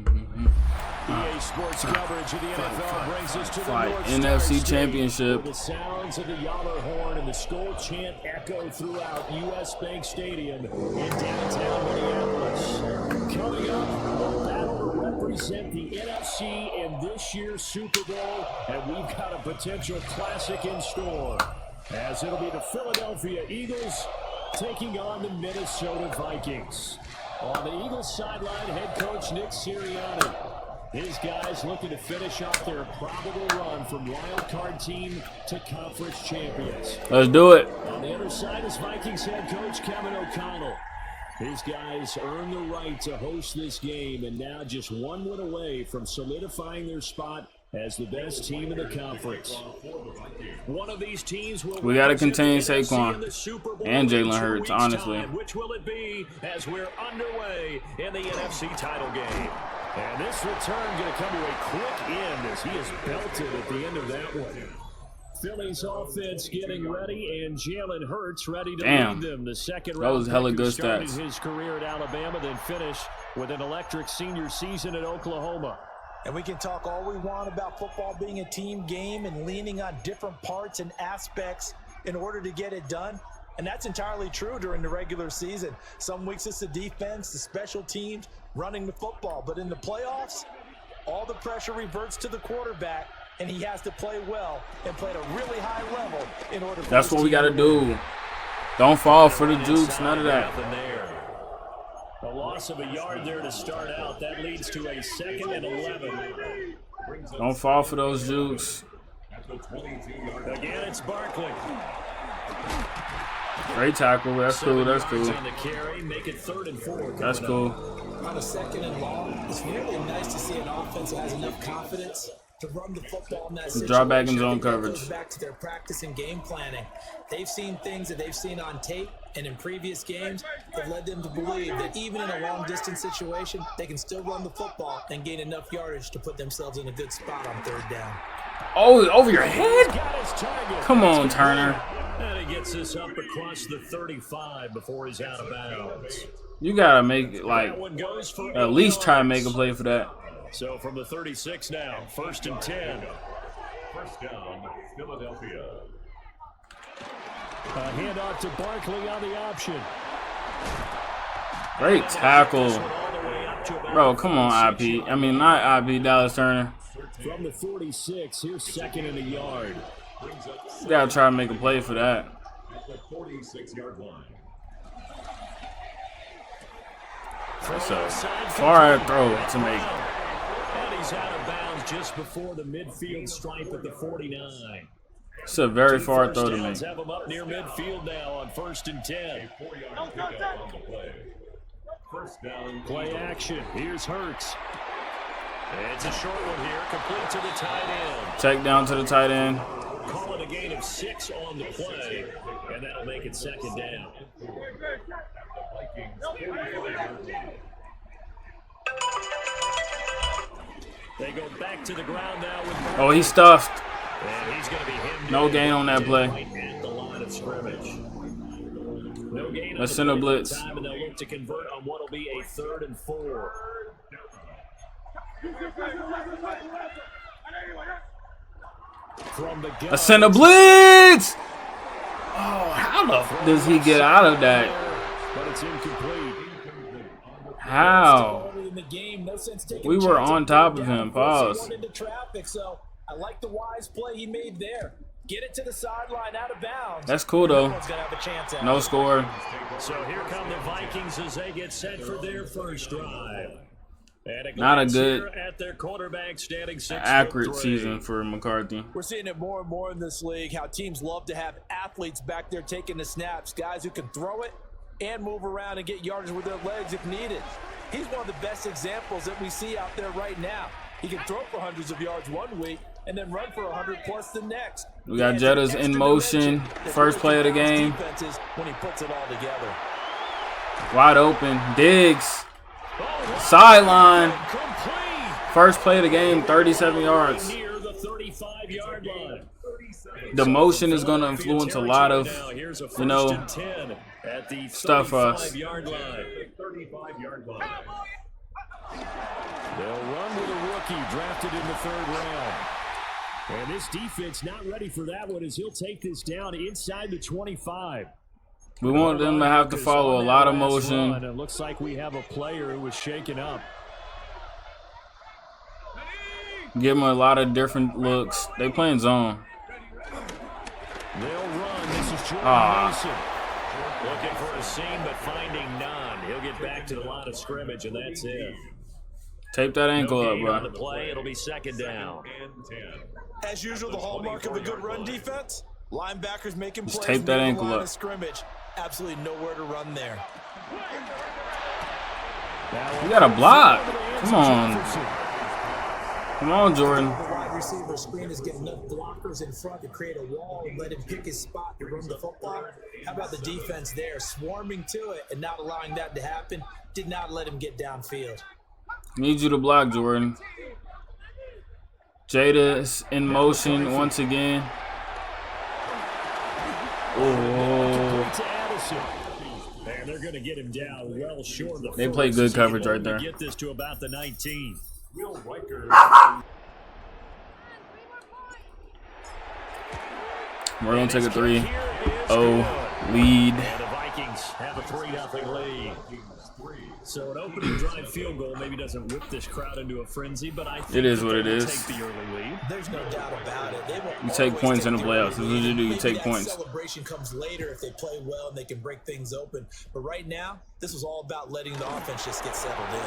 EA Sports coverage of the NFL brings us to the North Star
NFC
Stage,
Championship.
where the sounds of the Yaller horn and the Skol chant echo throughout U.S. Bank Stadium in downtown Minneapolis. Coming up, the battle to represent the NFC in this year's Super Bowl, and we've got a potential classic in store, as it'll be the Philadelphia Eagles taking on the Minnesota Vikings. On the Eagles sideline, head coach Nick Sirianni. His guys looking to finish off their probable run from wild card team to conference champions.
Let's do it.
On the other side is Vikings head coach Kevin O'Connell. His guys earned the right to host this game and now just one win away from solidifying their spot as the best team in the conference. One of these teams will
We got to contain Saquon and Jalen
in 2
Hurts,
weeks'
honestly.
time. Which will it be as we're underway in the NFC title game? And this return going to come to a quick end as he is belted at the end of that one. Philly's offense getting ready, and Jalen Hurts ready to lead them. The second round
that was hella
pick who
good
started
stats.
his career at Alabama, then finished with an electric senior season at Oklahoma.
And we can talk all we want about football being a team game and leaning on different parts and aspects in order to get it done. And that's entirely true during the regular season. Some weeks it's the defense, the special teams, running the football. But in the playoffs, all the pressure reverts to the quarterback, and he has to play well and play at a really high level in order for
That's what we got to do. Don't fall for the jukes, none of that.
A loss of a yard there to start out. That leads to a 2nd and 11.
Don't fall for those jukes.
Again, it's Barkley.
Great tackle. That's cool. That's cool.
On the carry, make it 3rd and 4.
That's cool.
On a 2nd and long, it's really nice to see an offense that has enough confidence to run the football in that situation.
Draw back in zone
I think that
coverage.
goes back to their practice and game planning. They've seen things that they've seen on tape and in previous games that led them to believe that even in a long-distance situation, they can still run the football and gain enough yardage to put themselves in a good spot on 3rd down.
Oh, over your head? Come on, Turner.
And he gets this up across the 35 before he's out of bounds.
You got to make it, like, at least try to make a play for that.
So from the 36 now, 1st and 10.
First down, Philadelphia.
A handoff to Barkley on the option.
Great tackle. Bro, come on, IP. I mean, not IP, Dallas Turner.
From the 46, here's 2nd and a yard.
You got to try to make a play for that.
At the 46-yard line.
That's a far throw to make.
And he's out of bounds just before the midfield stripe at the 49.
It's a very far throw to make.
Have him up near midfield now on 1st and 10.
First down.
Play action. Here's Hurts. It's a short one here, complete to the tight end.
Check down to the tight end.
Call it a gain of 6 on the play, and that'll make it 2nd down. They go back to the ground now with
Oh, he's stuffed.
and he's going to be hemmed
No
in
gain on that play.
right at the line of scrimmage. No gain
Let's
on
send a
the play
blitz.
time, and they'll look to convert on what'll be a 3rd and 4. From the gun,
Let's send a blitz. Oh, how the f does he get out of that?
but it's incomplete.
How?
Early in the game, no sense taking
We
a
were
chance
on
of
top
being
of
down
him.
forcing
Pause.
one into traffic, so I like the wise play he made there. Get it to the sideline out of bounds.
That's cool, though.
No one's gonna have a chance at
No
it.
score.
So here come the Vikings as they get set for their first drive. And
Not a
glance
good,
here at their quarterback standing 6'3".
accurate season for McCarthy.
We're seeing it more and more in this league, how teams love to have athletes back there taking the snaps, guys who can throw it and move around and get yardage with their legs if needed. He's one of the best examples that we see out there right now. He can throw for hundreds of yards one week and then run for 100+ the next.
We got Jettas in motion. First play of the game.
When he puts it all together.
Wide open. Diggs. Sideline. First play of the game, 37 yards.
Near the 35-yard line.
the motion is going to influence a lot of, you know, stuff for us.
35-yard line.
They'll run with a rookie drafted in the 3rd round. And this defense not ready for that one as he'll take this down inside the 25.
We want them to have to follow a lot of motion.
It looks like we have a player who was shaken up.
Give them a lot of different looks. They playing zone.
They'll run. This is Jordan Mason. Looking for a seam, but finding none. He'll get back to the line of scrimmage, and that's it.
Tape that ankle up, bro.
On the play, it'll be 2nd down.
As usual, the hallmark of a good run defense, linebackers making plays.
Just tape that ankle up.
Scrimmage. Absolutely nowhere to run there.
You got a block. Come on. Come on, Jordan.
The wide receiver screen is getting enough blockers in front to create a wall and let him pick his spot to run the football. How about the defense there, swarming to it and not allowing that to happen? Did not let him get downfield.
Need you to block, Jordan. Jada is in motion once again. Oh.
And they're going to get him down well short of the
They play good coverage right there.
Get this to about the 19.
We're going to take a 3-0 lead.
And the Vikings have a 3-0 lead. So an opening drive field goal maybe doesn't whip this crowd into a frenzy, but I think
it is what it is.
Take the early lead.
There's no doubt about it.
You take points in the playoffs. That's what you do. You take points.
Celebration comes later if they play well and they can break things open. But right now, this was all about letting the offense just get settled in.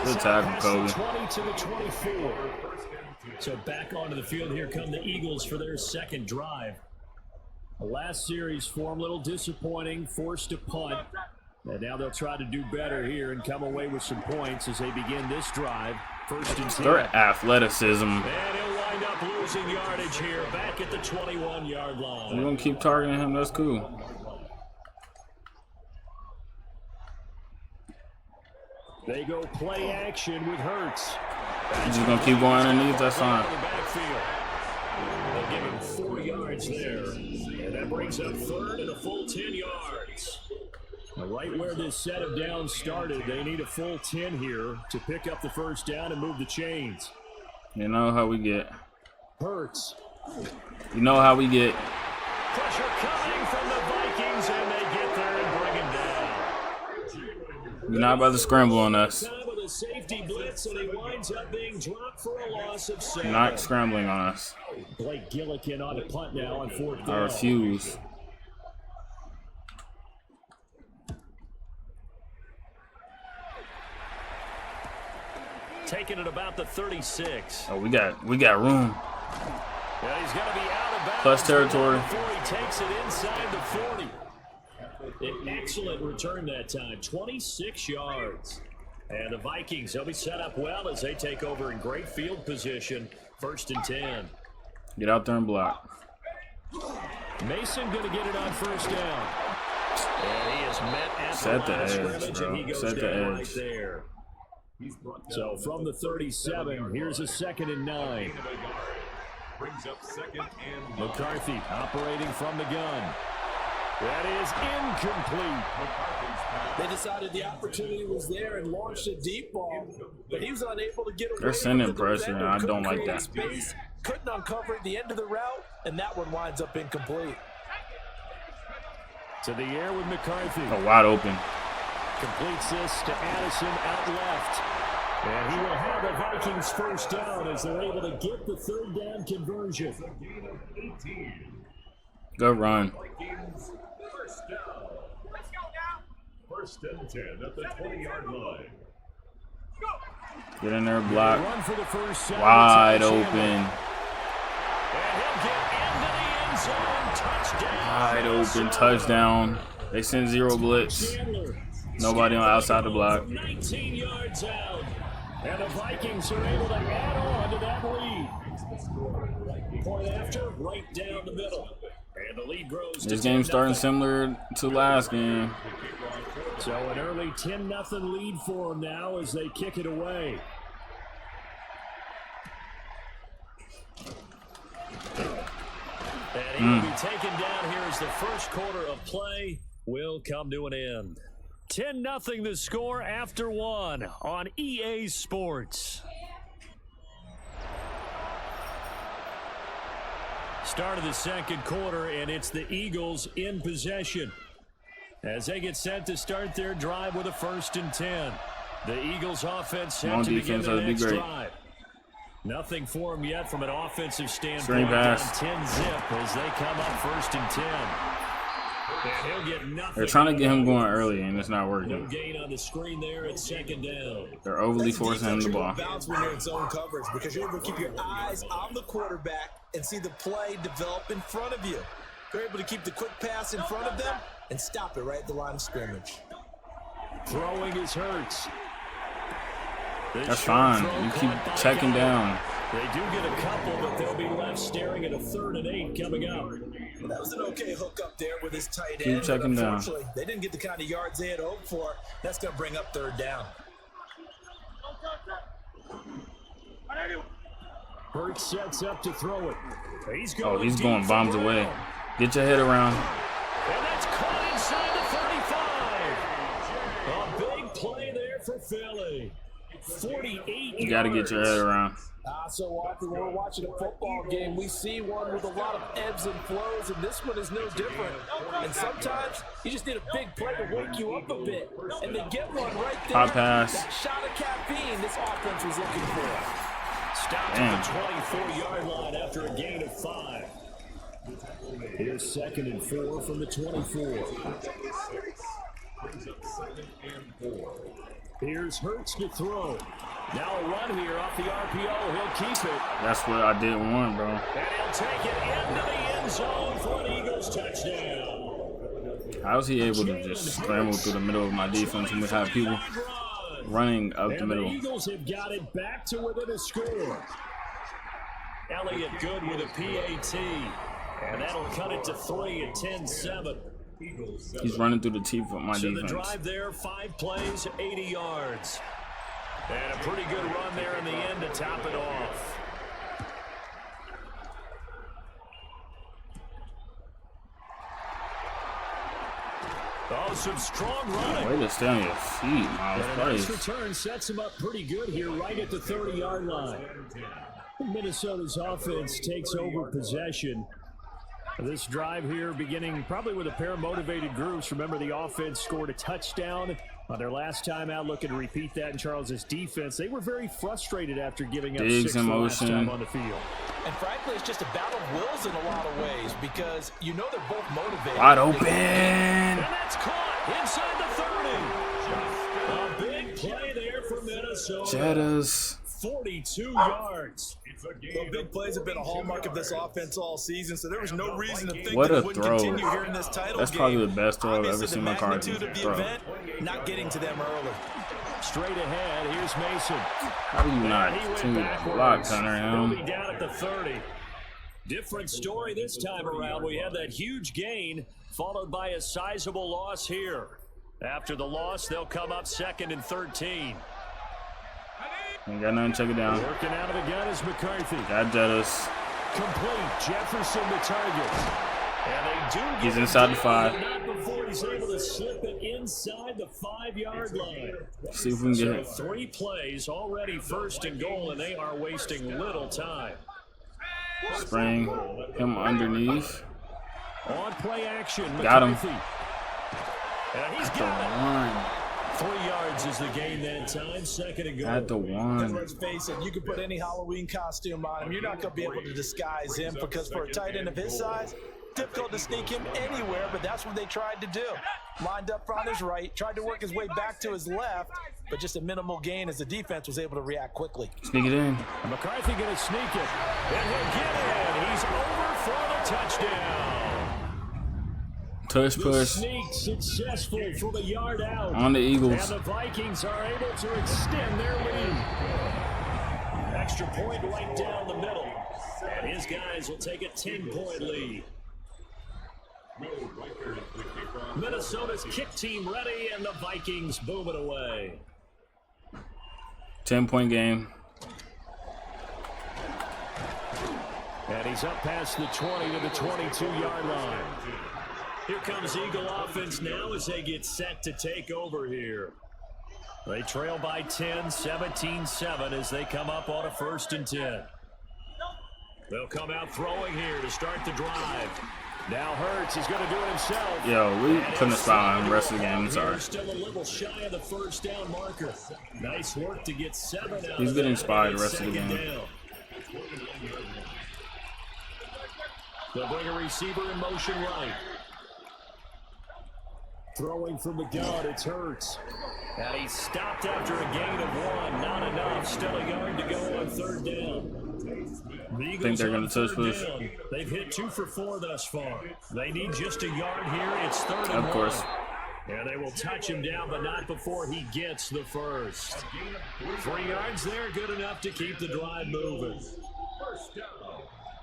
Good tackle, Kobe.
20 to the 24. So back onto the field, here come the Eagles for their 2nd drive. The last series for them, a little disappointing, forced to punt. And now they'll try to do better here and come away with some points as they begin this drive. 1st and 10.
Their athleticism.
And he'll wind up losing yardage here back at the 21-yard line.
We're going to keep targeting him. That's cool.
They go play action with Hurts.
You're just going to keep going underneath. That's fine.
They'll give him 4 yards there. And that brings up 3rd and a full 10 yards. Now, right where this set of downs started, they need a full 10 here to pick up the 1st down and move the chains.
You know how we get.
Hurts.
You know how we get.
Pressure coming from the Vikings, and they get there and bring him down.
You're not about to scramble on us.
With a safety blitz, and he winds up being dropped for a loss of 7.
Not scrambling on us.
Blake Gillikin on the punt now on 4th down.
I refuse.
Taking it about the 36.
Oh, we got room.
Yeah, he's going to be out of bounds.
Plus territory.
Before he takes it inside the 40. An excellent return that time. 26 yards. And the Vikings, they'll be set up well as they take over in great field position. 1st and 10.
Get out there and block.
Mason going to get it on 1st down. And he is met at
Set the
line of
edge,
scrimmage,
bro.
and he goes
Set the
down
edge.
right there. So from the 37, here's a 2nd and 9.
Brings up 2nd and 9.
McCarthy operating from the gun. That is incomplete.
They decided the opportunity was there and launched a deep ball, but he was unable to get away.
They're sending
with the
pressure, and I
defender.
don't like
Couldn't
that.
create space, couldn't uncover the end of the route, and that one winds up incomplete.
To the air with McCarthy.
Oh, wide open.
Completes this to Addison out left. And he will have the Vikings 1st down as they're able to get the 3rd down conversion.
Good run.
Vikings 1st down. Let's go now. 1st and 10 at the 20-yard line.
Get in there, block.
Run for the 1st down.
Wide open.
And he'll get into the end zone. Touchdown.
Wide open. Touchdown. They send 0 blitz.
Chandler.
Nobody on outside the block.
19 yards out. And the Vikings are able to add on to that lead. Point after, right down the middle. And the lead grows to
This game's starting similar to last game.
So an early 10-0 lead for them now as they kick it away. And he will be taken down here as the first quarter of play will come to an end. 10-0 the score after one on EA Sports. Start of the second quarter, and it's the Eagles in possession as they get set to start their drive with a 1st and 10. The Eagles offense set to begin the next drive. Nothing for them yet from an offensive standpoint. Down 10-zip as they come up 1st and 10. And he'll get nothing.
They're trying to get him going early, and it's not working.
No gain on the screen there at 2nd down.
They're overly forcing him the ball.
Bounce when you're in zone coverage because you're able to keep your eyes on the quarterback and see the play develop in front of you. You're able to keep the quick pass in front of them and stop it right at the line of scrimmage.
Throwing is Hurts.
That's fine. You keep checking down.
They do get a couple, but they'll be left staring at a 3rd and 8 coming up.
Well, that was an okay hook up there with his tight end.
Keep checking down.
Unfortunately, they didn't get the kind of yards they had hoped for. That's going to bring up 3rd down.
Hurts sets up to throw it. He's
going bombs away. Get your head around.
And that's caught inside the 35. A big play there for Philly. 48
You got to get your head around.
So often when we're watching a football game, we see one with a lot of ebbs and flows, and this one is no different. And sometimes you just need a big play to wake you up a bit. And they get one right there.
Hot pass.
That shot of caffeine this offense was looking for.
Stopped at the 24-yard line after a gain of 5. Here's 2nd and 4 from the 24. Here's Hurts to throw. Now a run here off the RPO. He'll keep it.
That's what I didn't want, bro.
And he'll take it into the end zone for an Eagles touchdown.
How is he able to just scramble through the middle of my defense when we have people running up the middle?
The Eagles have got it back to within a score. Elliott good with a PAT. And that'll cut it to 3 at 10-7.
He's running through the teeth of my defense.
The drive there, 5 plays, 80 yards. And a pretty good run there in the end to top it off. Oh, some strong running.
Way to stay on your feet, Miles.
And a nice return sets him up pretty good here right at the 30-yard line. Minnesota's offense takes over possession. This drive here beginning probably with a pair of motivated groups. Remember, the offense scored a touchdown on their last time out. Looking to repeat that in Charles's defense. They were very frustrated after giving up 6 the last time on the field.
And frankly, it's just a battle of wills in a lot of ways because you know they're both motivated.
Wide open.
And that's caught inside the 30. A big play there for Minnesota.
Jettas.
42 yards.
Well, big plays have been a hallmark of this offense all season, so there was no reason to think
what
that it
a
wouldn't
throw.
continue here in this title
That's
game.
probably the best throw I've ever seen my car
throw. Event, not getting to them early.
Straight ahead, here's Mason.
How do you not continue to block Hunter
He'll be down at the 30. Different story this time around. We had that huge gain followed by a sizable loss here. After the loss, they'll come up 2nd and 13.
Ain't got nothing, check it down.
Working out of the gun is McCarthy.
Got Jettas.
Complete. Jefferson the target. And they do get
He's inside the 5.
Not before he's able to slip it inside the 5-yard line.
See if we can get it.
3 plays already 1st and goal, and they are wasting little time.
Spring him underneath.
On play action.
Got him.
And he's got it. 3 yards is the gain that time. 2nd and goal.
At the 1.
Let's face it, you can put any Halloween costume on him. You're not going to be able to disguise him because for a tight end of his size, difficult to sneak him anywhere, but that's what they tried to do. Lined up on his right, tried to work his way back to his left, but just a minimal gain as the defense was able to react quickly.
Sneak it in.
And McCarthy going to sneak it. And he'll get it. He's over for the touchdown.
Tush push.
Sneak successful from a yard out.
On the Eagles.
And the Vikings are able to extend their lead. Extra point right down the middle. And his guys will take a 10-point lead. Minnesota's kick team ready, and the Vikings boom it away.
10-point game.
And he's up past the 20 to the 22-yard line. Here comes Eagle offense now as they get set to take over here. They trail by 10, 17-7 as they come up on a 1st and 10. They'll come out throwing here to start the drive. Now Hurts, he's going to do it himself.
Yo, we couldn't have spot on the rest of the game. I'm sorry.
Still a little shy of the 1st down marker. Nice work to get 7 out.
He's getting spotted the rest of the game.
They'll bring a receiver in motion right. Throwing from the gun, it's Hurts. And he stopped after a gain of 1. Not enough. Still a yard to go on 3rd down.
I think they're going to touch this.
They've hit 2 for 4 thus far. They need just a yard here. It's 3rd and 1.
Of course.
And they will touch him down, but not before he gets the 1st. 3 yards there, good enough to keep the drive moving.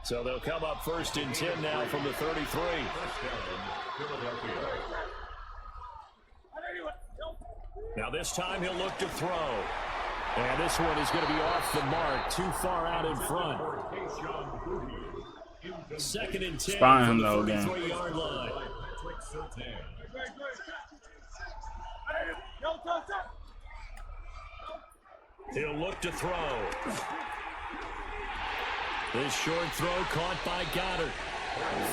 So they'll come up 1st and 10 now from the 33. Now this time he'll look to throw. And this one is going to be off the mark, too far out in front. 2nd and 10
Spying
from
him
the
though again.
33-yard line. He'll look to throw. This short throw caught by Goddard.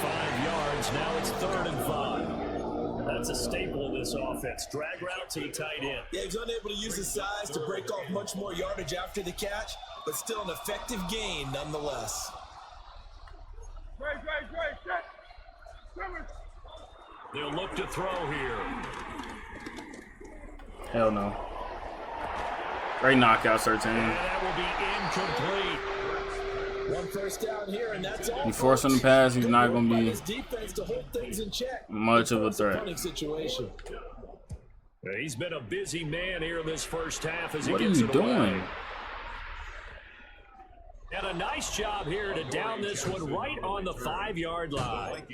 5 yards, now it's 3rd and 5. That's a staple of this offense. Drag route to the tight end.
Yeah, he's unable to use his size to break off much more yardage after the catch, but still an effective gain nonetheless.
They'll look to throw here.
Hell no. Great knockout, 13.
And that will be incomplete.
1 first down here, and that's all.
You force him to pass, he's not going to be
his defense to hold things in check.
much of a threat.
Situation.
He's been a busy man here in this 1st half as he
What are
gets
you
it
doing?
away. And a nice job here to down this one right on the 5-yard line.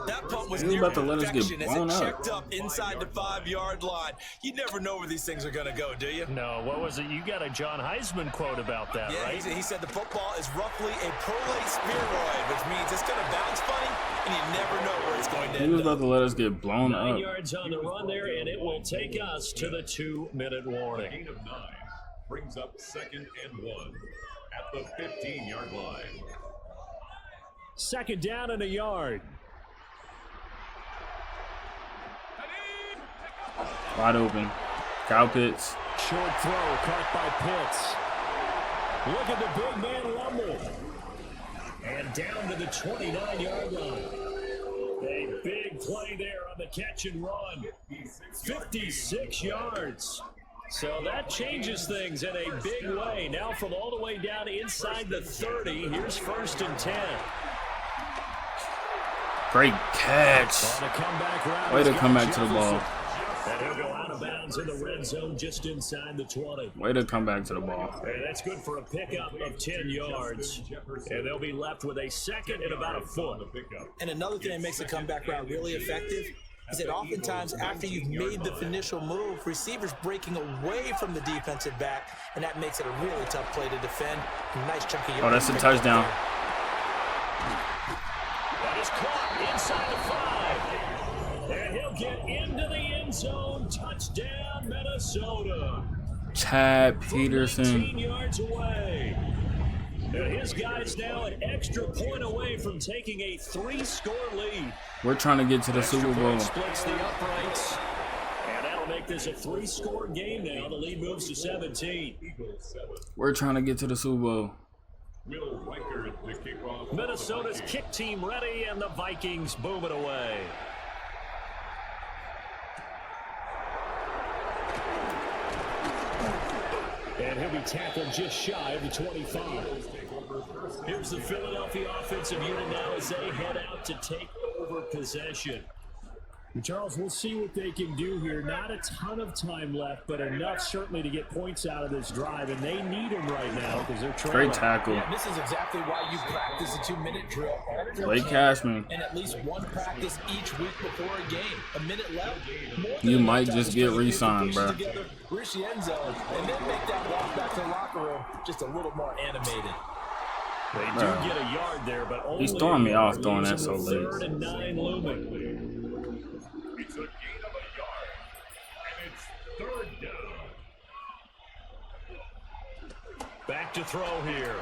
That punt was
He was
near
about to let us get
perfection as
blown
it
up.
checked up inside the 5-yard line. You never know where these things are going to go, do you?
No, what was it? You got a John Heisman quote about that,
Yeah,
right?
he said the football is roughly a prolate spheroid, which means it's going to bounce funny, and you never know where it's going to
He
end
was
up.
about to let us get blown
9
up.
yards on the run there, and it will take us to the 2-minute warning.
Gain of 9 brings up 2nd and 1 at the 15-yard line.
2nd down and a yard.
Wide open. Kyle Pitts.
Short throw caught by Pitts. Look at the big man rumble. And down to the 29-yard line. A big play there on the catch and run. 56 yards. So that changes things in a big way. Now from all the way down inside the 30, here's 1st and 10.
Great catch.
On the comeback route,
Way to
he's
come
got
back to the ball.
Jefferson. And he'll go out of bounds in the red zone just inside the 20.
Way to come back to the ball.
And that's good for a pickup of 10 yards. And they'll be left with a 2nd and about a foot.
And another thing that makes the comeback route really effective is that oftentimes after you've made the initial move, receivers breaking away from the defensive back, and that makes it a really tough play to defend. A nice chunk of yards.
Oh, that's a touchdown.
That is caught inside the 5. And he'll get into the end zone. Touchdown, Minnesota.
Chad
19
Peterson.
yards away. And his guys now an extra point away from taking a 3-score lead.
We're trying to get to the
Extra
Super Bowl.
point splits the uprights. And that'll make this a 3-score game now. The lead moves to 17.
We're trying to get to the Super Bowl.
Minnesota's kick team ready, and the Vikings boom it away. And he'll be tackled just shy of the 25. Here's the Philadelphia offensive unit now as they head out to take over possession. Charles, we'll see what they can do here. Not a ton of time left, but enough certainly to get points out of this drive, and they need them right now because they're trailing.
Great tackle.
Yeah, this is exactly why you practice a 2-minute drill.
Blake Cashman.
And at least one practice each week before a game. A minute left.
You might just get re-signed, bro.
Reach the end zone, and then make that walk back to the locker room just a little more animated.
They do get a yard there, but only
he's throwing me off throwing that so late.
3rd and 9 looming.
It's a gain of a yard, and it's 3rd down.
Back to throw here.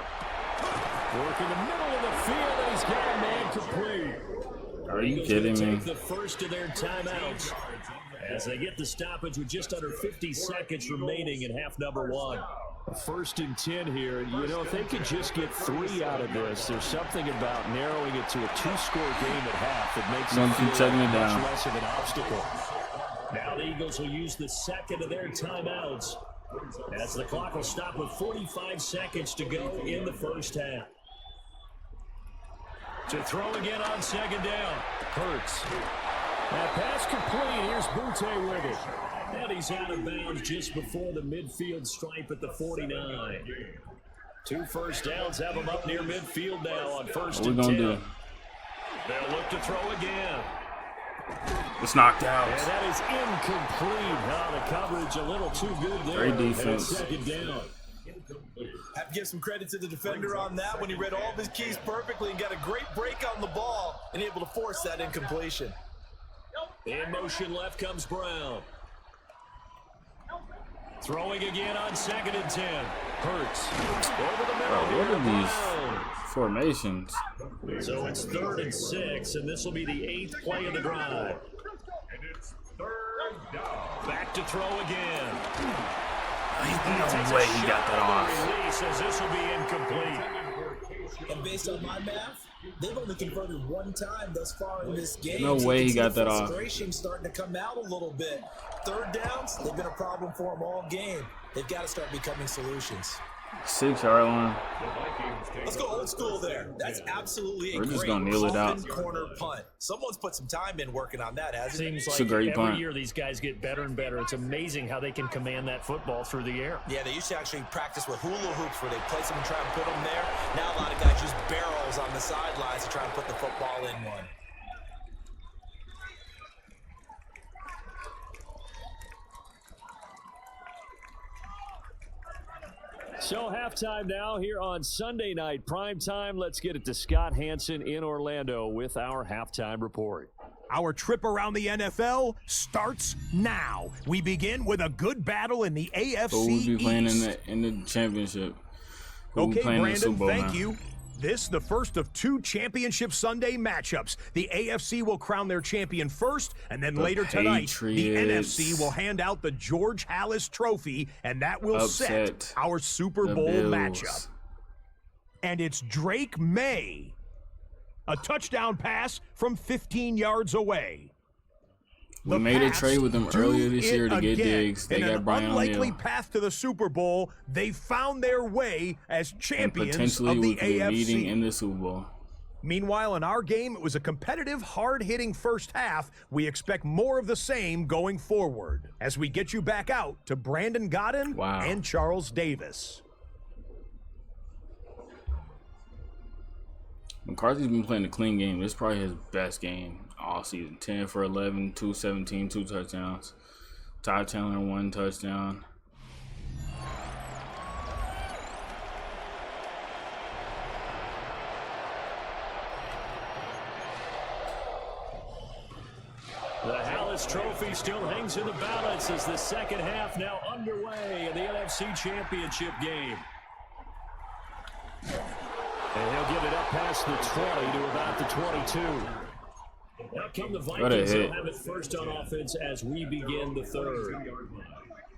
Work in the middle of the field, and he's got a man complete.
Are you kidding me?
Take the first of their timeouts as they get the stoppage with just under 50 seconds remaining in half number 1. 1st and 10 here. You know, if they could just get 3 out of this, there's something about narrowing it to a 2-score game at half that makes it feel much less of an obstacle. Now the Eagles will use the second of their timeouts as the clock will stop with 45 seconds to go in the first half. To throw again on 2nd down. Hurts. That pass complete. Here's Butte with it. And he's out of bounds just before the midfield stripe at the 49. 2 first downs have him up near midfield now on 1st and 10. Do? They'll look to throw again.
It's knocked out.
And that is incomplete. The coverage a little too good there.
Great defense.
2nd down.
Have to give some credit to the defender on that when he read all of his keys perfectly and got a great break on the ball and able to force that incompletion.
In motion left comes Brown. Throwing again on 2nd and 10. Hurts. Over the middle.
What are these formations?
So it's 3rd and 6, and this will be the 8th play of the drive.
And it's 3rd down.
Back to throw again.
No way he got that off.
Release as this will be incomplete.
And based on my math, they've only converted 1 time thus far in this game.
No way he got that off.
Frustration starting to come out a little bit. 3rd downs, they've been a problem for them all game. They've got to start becoming solutions.
6-yard line.
Let's go old school there. That's absolutely
We're just gonna kneel it out.
Corner punt. Someone's put some time in working on that, hasn't it?
Seems
It's a
like
great
every
punt.
year these guys get better and better. It's amazing how they can command that football through the air.
Yeah, they used to actually practice with hula hoops where they place them and try and put them there. Now a lot of guys use barrels on the sidelines to try and put the football in one.
So halftime now here on Sunday night prime time. Let's get it to Scott Hansen in Orlando with our halftime report.
Our trip around the NFL starts now. We begin with a good battle in the AFC
Who will be playing
East.
in the championship? Who will be
Okay,
playing in the Super
Brandon,
Bowl
thank
now?
you. This, the first of 2 Championship Sunday matchups. The AFC will crown their champion first, and then later tonight, the
Patriots.
NFC will hand out the George Halas Trophy, and that will set
Upset
our Super
the
Bowl
Bills.
matchup. And it's Drake May. A touchdown pass from 15 yards away.
We
The
made a
Pats
trade with them
do
earlier this
it
year to get
again.
Diggs. They
In
got
an
Brian
unlikely
O'Neill.
path to the Super Bowl, they found their way as
And
champions
potentially
of
we
the
could be meeting
AFC.
in the Super Bowl.
Meanwhile, in our game, it was a competitive, hard-hitting first half. We expect more of the same going forward as we get you back out to Brandon Godden and Charles Davis.
McCarthy's been playing a clean game. This is probably his best game all season. 10 for 11, 217, 2 touchdowns. Ty Chandler, 1 touchdown.
The Halas Trophy still hangs in the balance as the second half now underway in the NFC Championship game. And he'll get it up past the 20 to about the 22. Now come the Vikings. They'll have it first on offense as we begin the third.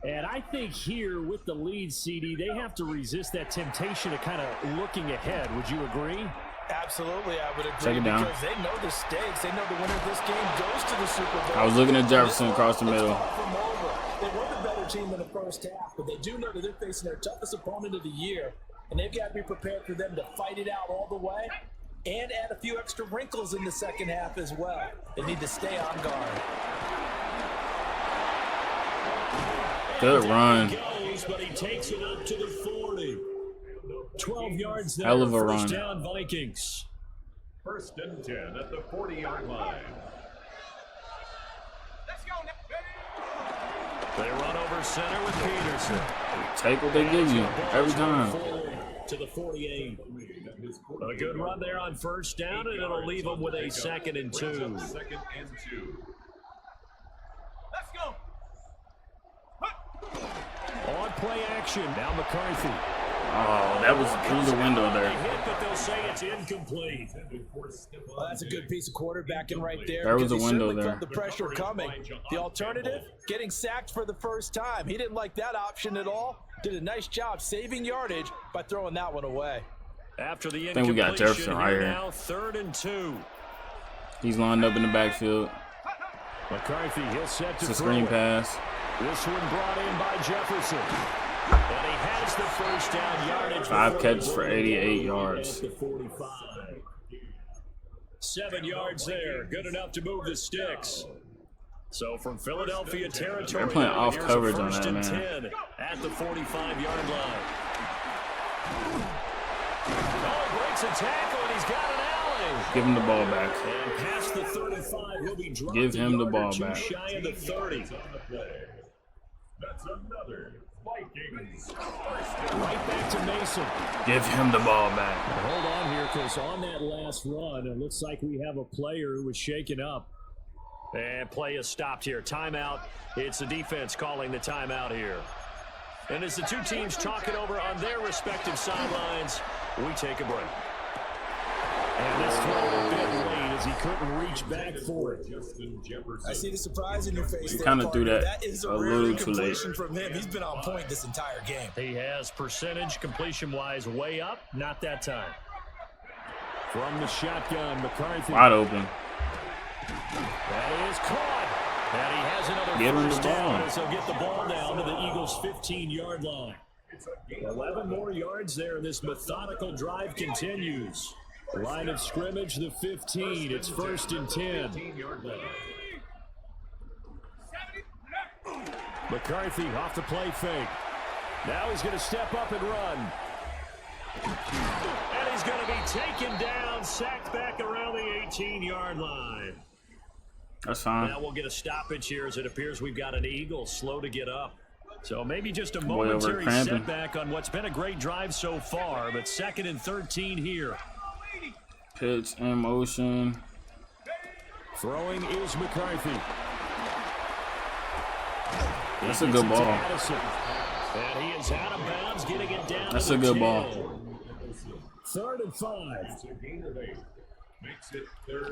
And I think here with the lead, CD, they have to resist that temptation of kind of looking ahead. Would you agree?
Absolutely, I would agree.
Check it down.
Because they know the stakes. They know the winner of this game goes to the Super Bowl.
I was looking at Jefferson across the middle.
They were the better team in the first half, but they do know that they're facing their toughest opponent of the year, and they've got to be prepared for them to fight it out all the way and add a few extra wrinkles in the second half as well. They need to stay on guard.
Good run.
Goes, but he takes it up to the 40. 12 yards there.
Hell of a
first
run.
down, Vikings.
1st and 10 at the 40-yard line.
They run over center with Peterson.
Take what they give you every time.
to the 48. A good run there on first down, and it'll leave them with a 2nd and 2.
Let's go.
On play action, now McCarthy.
Oh, that was through the window there.
Hit, but they'll say it's incomplete.
Well, that's a good piece of quarterbacking right there.
There was a
because he
window
certainly
there.
felt the pressure coming. The alternative, getting sacked for the first time. He didn't like that option at all. Did a nice job saving yardage by throwing that one away.
After the
I think we got Jefferson right here.
Now 3rd and 2.
He's lined up in the backfield.
McCarthy, he'll set to
It's a screen pass.
This one brought in by Jefferson. And he has the first down yardage.
5 catches for 88 yards.
7 yards there. Good enough to move the sticks. So from Philadelphia territory,
They're playing off
here's
coverage
a
on
first
that,
and
man.
10 at the 45-yard line. Oh, breaks a tackle, and he's got an alley.
Give him the ball back.
And past the 35, he'll be dropped.
Give him the
a yard
ball
or two
back.
shy of the 30.
That's another Vikings.
Right back to Mason.
Give him the ball back.
Hold on here, because on that last run, it looks like we have a player who was shaken up. And play is stopped here. Timeout. It's the defense calling the timeout here. And as the two teams talk it over on their respective sidelines, we take a break. And this throw a bit late as he couldn't reach back for it.
I see the surprise in your face.
He
there,
kind of threw
partner.
that
is
a
rare
little too late.
incompletion from him. He's been on point this entire game.
He has percentage completion-wise way up. Not that time. From the shotgun, McCarthy.
Wide open.
That is caught. And he has another
Give him the
first down
ball.
as he'll get the ball down to the Eagles' 15-yard line. 11 more yards there. This methodical drive continues. Line of scrimmage, the 15. It's 1st and 10. McCarthy off the play fake. Now he's going to step up and run. And he's going to be taken down, sacked back around the 18-yard line.
That's fine.
Now we'll get a stoppage here as it appears we've got an Eagle slow to get up. So maybe just a
Boy over
momentary
cramping.
setback on what's been a great drive so far, but 2nd and 13 here.
Pitch in motion.
Throwing is McCarthy.
That's a good ball.
And he is out of bounds, getting it down.
That's
to
a
the
good
10.
ball.
3rd and 5.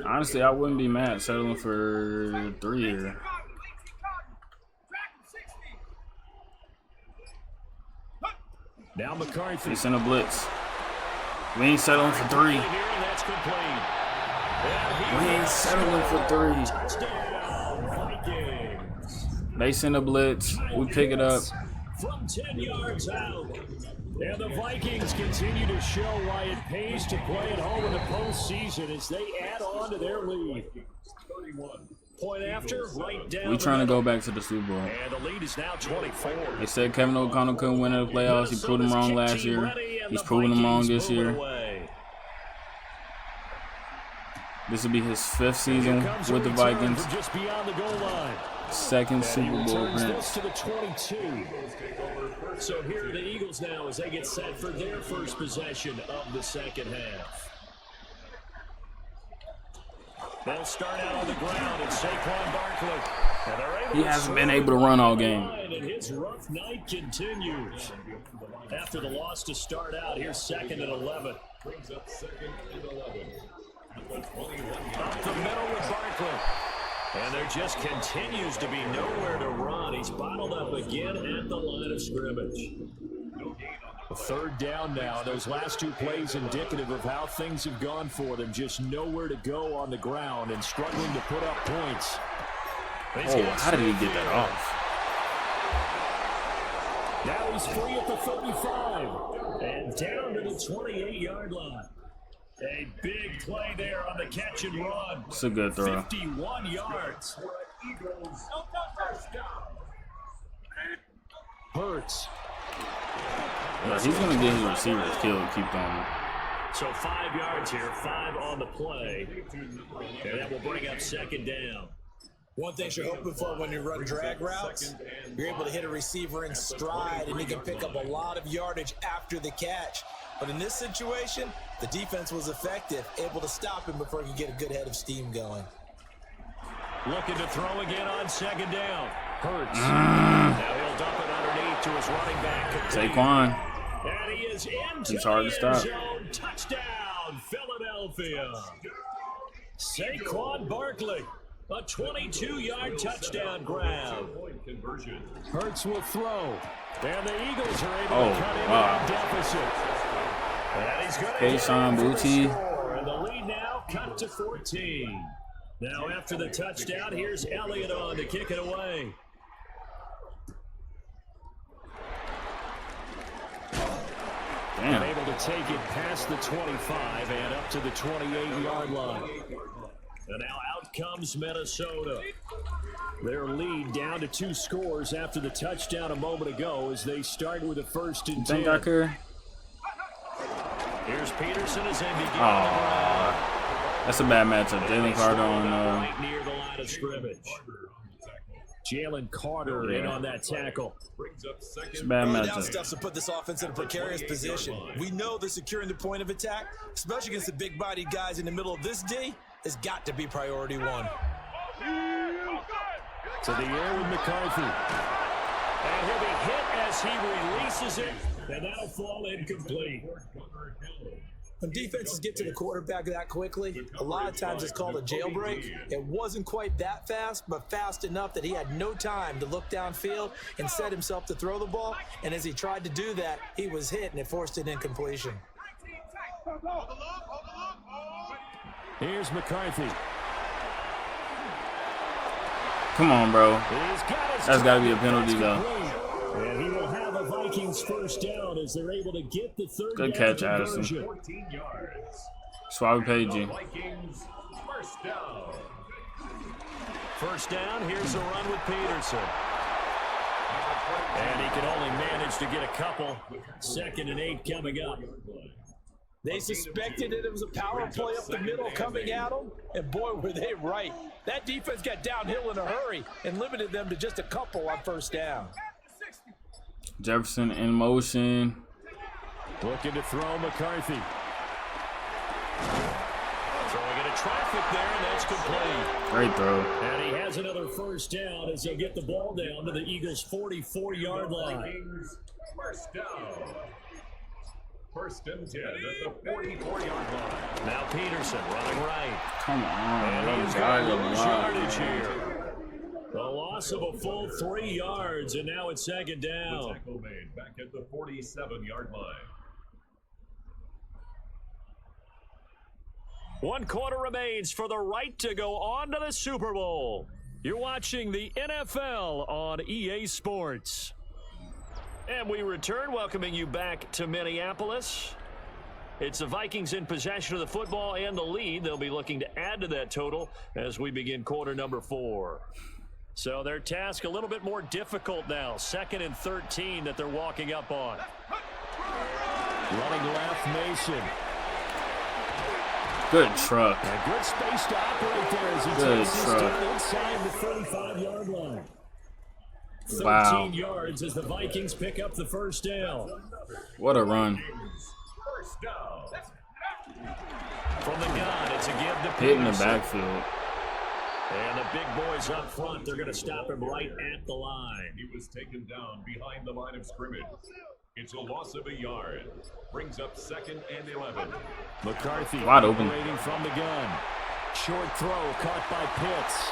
Honestly, I wouldn't be mad settling for 3 here.
Now McCarthy.
He's in a blitz. We ain't settling for 3.
That's complete.
We ain't settling for 3.
Touchdown, Vikings.
They send a blitz. We pick it up.
From 10 yards out. And the Vikings continue to show why it pays to play at home in the postseason as they add on to their lead. 31. Point after, right down.
We trying to go back to the Super Bowl.
And the lead is now 24.
They said Kevin O'Connell couldn't win in the playoffs. He proved them wrong last year. He's proving them wrong this year. This will be his 5th season with the Vikings.
Just beyond the goal line.
2nd Super Bowl
This
appearance.
to the 22. So here are the Eagles now as they get set for their first possession of the second half. They'll start out on the ground. It's Saquon Barkley. And they're able
He hasn't been able to run all game.
And his rough night continues. After the loss to start out, here's 2nd and 11.
Brings up 2nd and 11.
Up the middle with Barkley. And there just continues to be nowhere to run. He's bottled up again at the line of scrimmage. A 3rd down now. Those last 2 plays indicative of how things have gone for them. Just nowhere to go on the ground and struggling to put up points.
Oh, how did he get that off?
Now he's free at the 35 and down to the 28-yard line. A big play there on the catch and run.
It's a good throw.
51 yards. Hurts.
Yeah, he's going to get his receivers killed. Keep going.
So 5 yards here, 5 on the play. And that will bring up 2nd down.
One thing you're hoping for when you run drag routes, you're able to hit a receiver in stride, and he can pick up a lot of yardage after the catch. But in this situation, the defense was effective, able to stop him before he could get a good head of steam going.
Looking to throw again on second down. Hurts. Now he'll dump it underneath to his running back.
Saquon.
And he is into
It's hard to stop.
zone. Touchdown, Philadelphia. Saquon Barkley. A 22-yard touchdown grab. Hurts will throw. And the Eagles are able to cut into that deficit. And he's going to
Kayshon Boutte.
And the lead now cut to 14. Now after the touchdown, here's Elliott on to kick it away.
Damn.
Able to take it past the 25 and up to the 28-yard line. And now out comes Minnesota. Their lead down to 2 scores after the touchdown a moment ago as they start with a 1st and 10.
Think I could?
Here's Peterson as they begin.
That's a bad matchup. Jalen Carter on.
Right near the line of scrimmage. Jalen Carter in on that tackle.
It's a bad
Down
matchup.
stuff to put this offense in a precarious position. We know that securing the point of attack, especially against the big-bodied guys in the middle of this D, has got to be priority one.
To the air with McCarthy. And he'll be hit as he releases it, and that'll fall incomplete.
When defenses get to the quarterback that quickly, a lot of times it's called a jailbreak. It wasn't quite that fast, but fast enough that he had no time to look downfield and set himself to throw the ball. And as he tried to do that, he was hit, and it forced an incompletion.
Here's McCarthy.
Come on, bro.
That's
got to be a penalty, though.
And he will have a Vikings 1st down as they're able to get the 3rd
Good
down
catch, Addison.
conversion.
14 yards.
That's why we paid you.
Vikings, 1st down.
1st down, here's a run with Peterson. And he can only manage to get a couple. 2nd and 8 coming up.
They suspected that it was a power play up the middle coming at them, and boy, were they right. That defense got downhill in a hurry and limited them to just a couple on 1st down.
Jefferson in motion.
Looking to throw McCarthy. Throwing into traffic there, and that's complete.
Great throw.
And he has another 1st down as they get the ball down to the Eagles' 44-yard line.
Vikings, 1st down. 1st and 10 at the 44-yard line.
Now Peterson running right.
Come on.
And he's
Guys
got
are
lose
blind.
yardage here. The loss of a full 3 yards, and now it's 2nd
The
down.
tackle made back at the 47-yard line.
1 quarter remains for the right to go on to the Super Bowl. You're watching the NFL on EA Sports. And we return, welcoming you back to Minneapolis. It's the Vikings in possession of the football and the lead. They'll be looking to add to that total as we begin quarter number 4. So their task a little bit more difficult now. 2nd and 13 that they're walking up on. Running left, Mason.
Good truck.
A good space to operate there as he
Good
takes his
truck.
turn inside the 35-yard line. 13
Wow.
yards as the Vikings pick up the 1st down.
What a run.
1st down.
From the gun, it's a give to
Hit in the
Peterson.
backfield.
And the big boys up front, they're going to stop him right at the line.
He was taken down behind the line of scrimmage. It's a loss of a yard. Brings up 2nd and 11.
McCarthy
Wide open.
operating from the gun. Short throw caught by Pitts.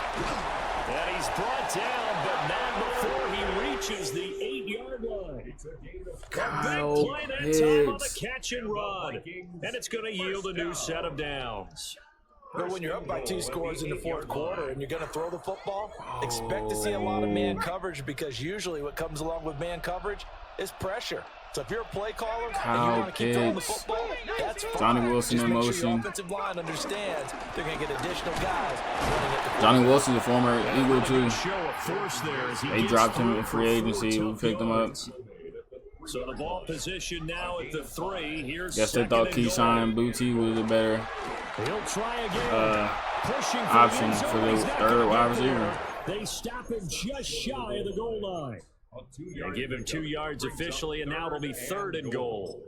And he's brought down, but not before he reaches the 8-yard line.
It's a gain of
Kyle
Big play that time on the
Pitts.
catch and run. And it's going to yield a new set of downs.
But when you're up by 2 scores in the 4th quarter and you're going to throw the football, expect to see a lot of man coverage, because usually what comes along with man coverage is pressure. So if you're a play caller and you
Kyle
want to keep throwing the
Pitts.
football, that's fine.
Johnny Wilson
Just
in
make sure your
motion.
offensive line understands they're going to get additional guys running at the
Johnny Wilson's a former Eagle, too.
Show of force there as he
They
gets
dropped him
through
in
for
free agency.
4
We picked him up.
yards. So the ball position now at the 3. Here's
Guess they
2nd
thought
and
Kayshon
goal.
Boutte was a better
He'll try again. Pushing for
option
the end
for
zone.
the
He's not
3rd
gonna
wide
get there.
receiver.
They stop him just shy of the goal line. They give him 2 yards officially, and now it'll be 3rd and goal.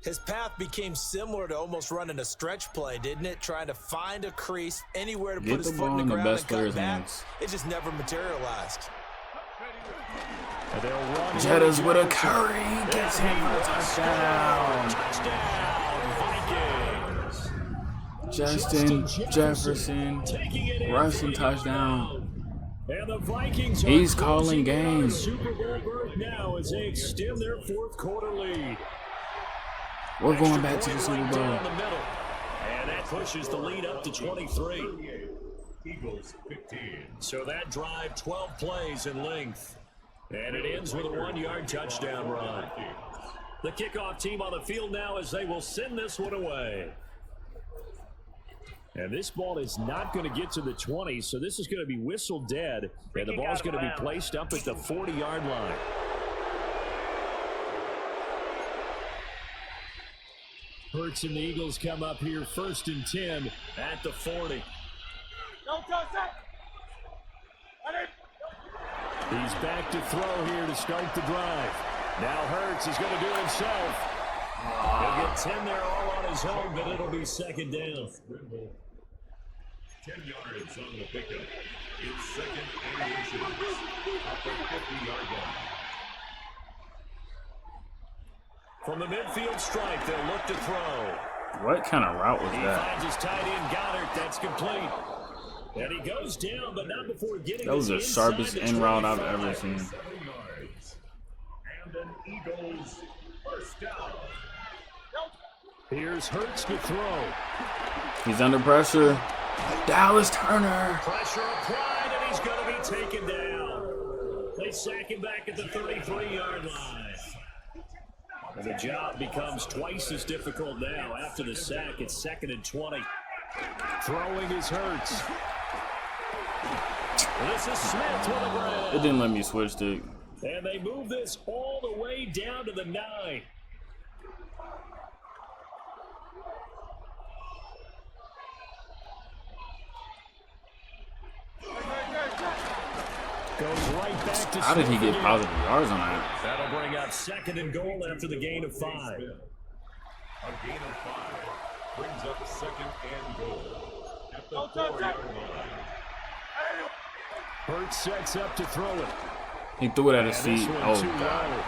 His path became similar to almost running a stretch play, didn't it? Trying to find a crease, anywhere to put his foot in the ground and cut back. It just never materialized.
Jettas with a curry. Gets him for a touchdown. Justin Jefferson rushing touchdown.
And the Vikings
He's calling games.
Super Bowl berth now as they extend their fourth quarter lead.
We're going back to the Super Bowl.
Down the middle. And that pushes the lead up to 23.
Eagles 15.
So that drive, 12 plays in length. And it ends with a 1-yard touchdown run. The kickoff team on the field now as they will send this one away. And this ball is not going to get to the 20, so this is going to be whistled dead. And the ball's going to be placed up at the 40-yard line. Hurts and the Eagles come up here 1st and 10 at the 40. He's back to throw here to start the drive. Now Hurts is going to do it himself. He'll get 10 there all on his own, but it'll be 2nd down.
10 yards on the pickup. It's 2nd and inches. At the 50-yard line.
From the midfield stripe, they'll look to throw.
What kind of route was
He
that?
finds his tight end, Goddard. That's complete. And he goes down, but not before getting
That was the sharpest end route I've ever seen.
7 yards. And an Eagles first down.
Here's Hurts to throw.
He's under pressure. Dallas Turner.
Pressure applied, and he's going to be taken down. They sack him back at the 33-yard line. And the job becomes twice as difficult now. After the sack, it's 2nd and 20. Throwing is Hurts. This is Smith with a grab.
It didn't let me switch to.
And they move this all the way down to the 9. Goes right back to
How did he
Smith
get
again.
positive yards on that?
That'll bring up 2nd and goal after the gain of 5.
A gain of 5 brings up 2nd and goal at the 4-yard line.
Hurts sets up to throw it.
He threw it at his
And this
feet.
one
Oh,
too
God.
low.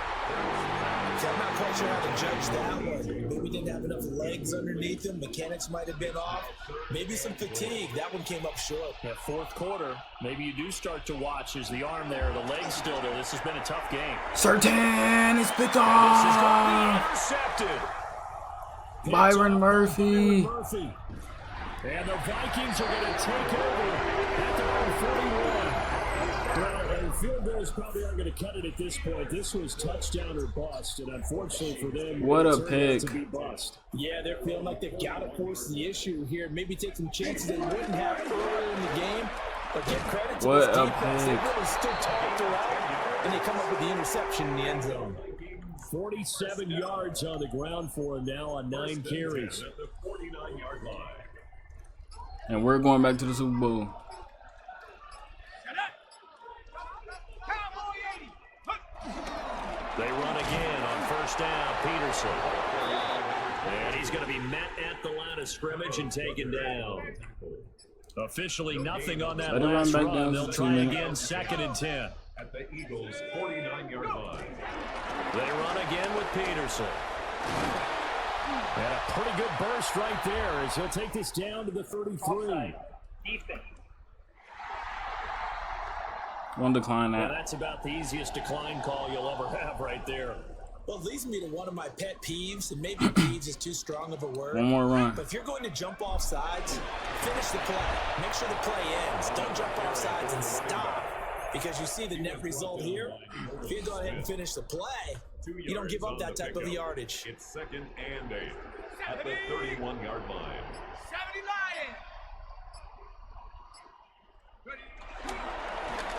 So I'm not quite sure how to judge that one. Maybe didn't have enough legs underneath him. Mechanics might have been off. Maybe some fatigue. That one came up short.
That 4th quarter, maybe you do start to watch as the arm there, the leg's still there. This has been a tough game.
Certain is picked
This is going to be
off.
intercepted.
Byron Murphy.
Murphy. And the Vikings are going to take over at their own 41. Well, and field goals probably aren't going to cut it at this point. This was touchdown or bust, and unfortunately for them,
What a
it turned out
pick.
to be bust.
Yeah, they're feeling like they've got to force the issue here. Maybe take some chances they wouldn't have earlier in the game. But give credit to
What
this
a
defense. They
pick.
really stood tall throughout, and they come up with the interception in the end zone.
47 yards on the ground for him now on 9 carries.
At the 49-yard line.
And we're going back to the Super Bowl.
They run again on 1st down, Peterson. And he's going to be met at the line of scrimmage and taken down. Officially nothing on that
Let it run
last
back
run.
down to
They'll
2
try
minutes.
again, 2nd and 10.
At the Eagles' 49-yard line.
They run again with Peterson. And a pretty good burst right there as he'll take this down to the 33.
One decline
Yeah,
that.
that's about the easiest decline call you'll ever have right there.
Well, it leads me to one of my pet peeves, and maybe peeves is too strong of a word.
One more run.
But if you're going to jump off sides, finish the play. Make sure the play ends. Don't jump off sides and stop. Because you see the net result here. If you go ahead and finish the play, you don't give up that type of yardage.
It's 2nd and 8 at the 31-yard line.
70 Lions!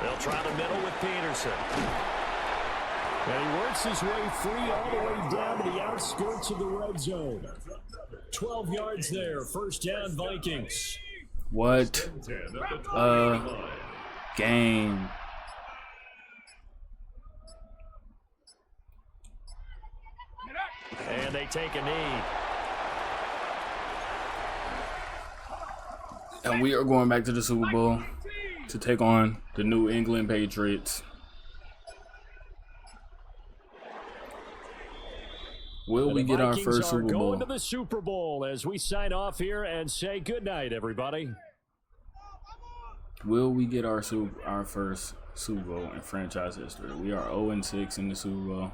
They'll try the middle with Peterson. And he works his way free all the way down to the outskirts of the red zone. 12 yards there. 1st down, Vikings.
What a game.
And they they take a knee.
And we are going back to the Super Bowl to take on the New England Patriots. Will we get our first Super Bowl?
Going to the Super Bowl as we sign off here and say goodnight, everybody.
Will we get our first Super Bowl in franchise history? We are 0-6 in the Super Bowl.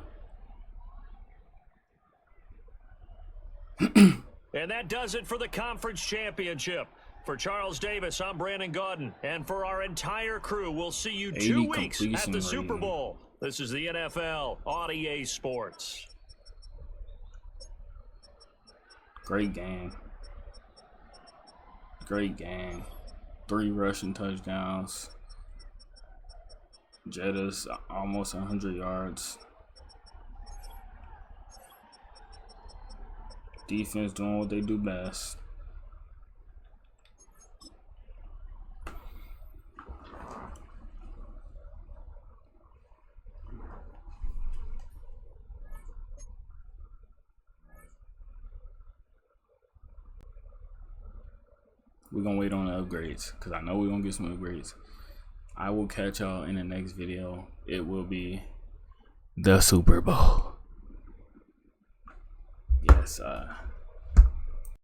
And that does it for the conference championship. For Charles Davis, I'm Brandon Gaudin. And for our entire crew, we'll see you 2 weeks at the Super Bowl. This is the NFL on EA Sports.
Great game. Great game. 3 rushing touchdowns. Jetta's almost 100 yards. Defense doing what they do best. We're going to wait on the upgrades because I know we're going to get some upgrades. I will catch y'all in the next video. It will be the Super Bowl. Yes,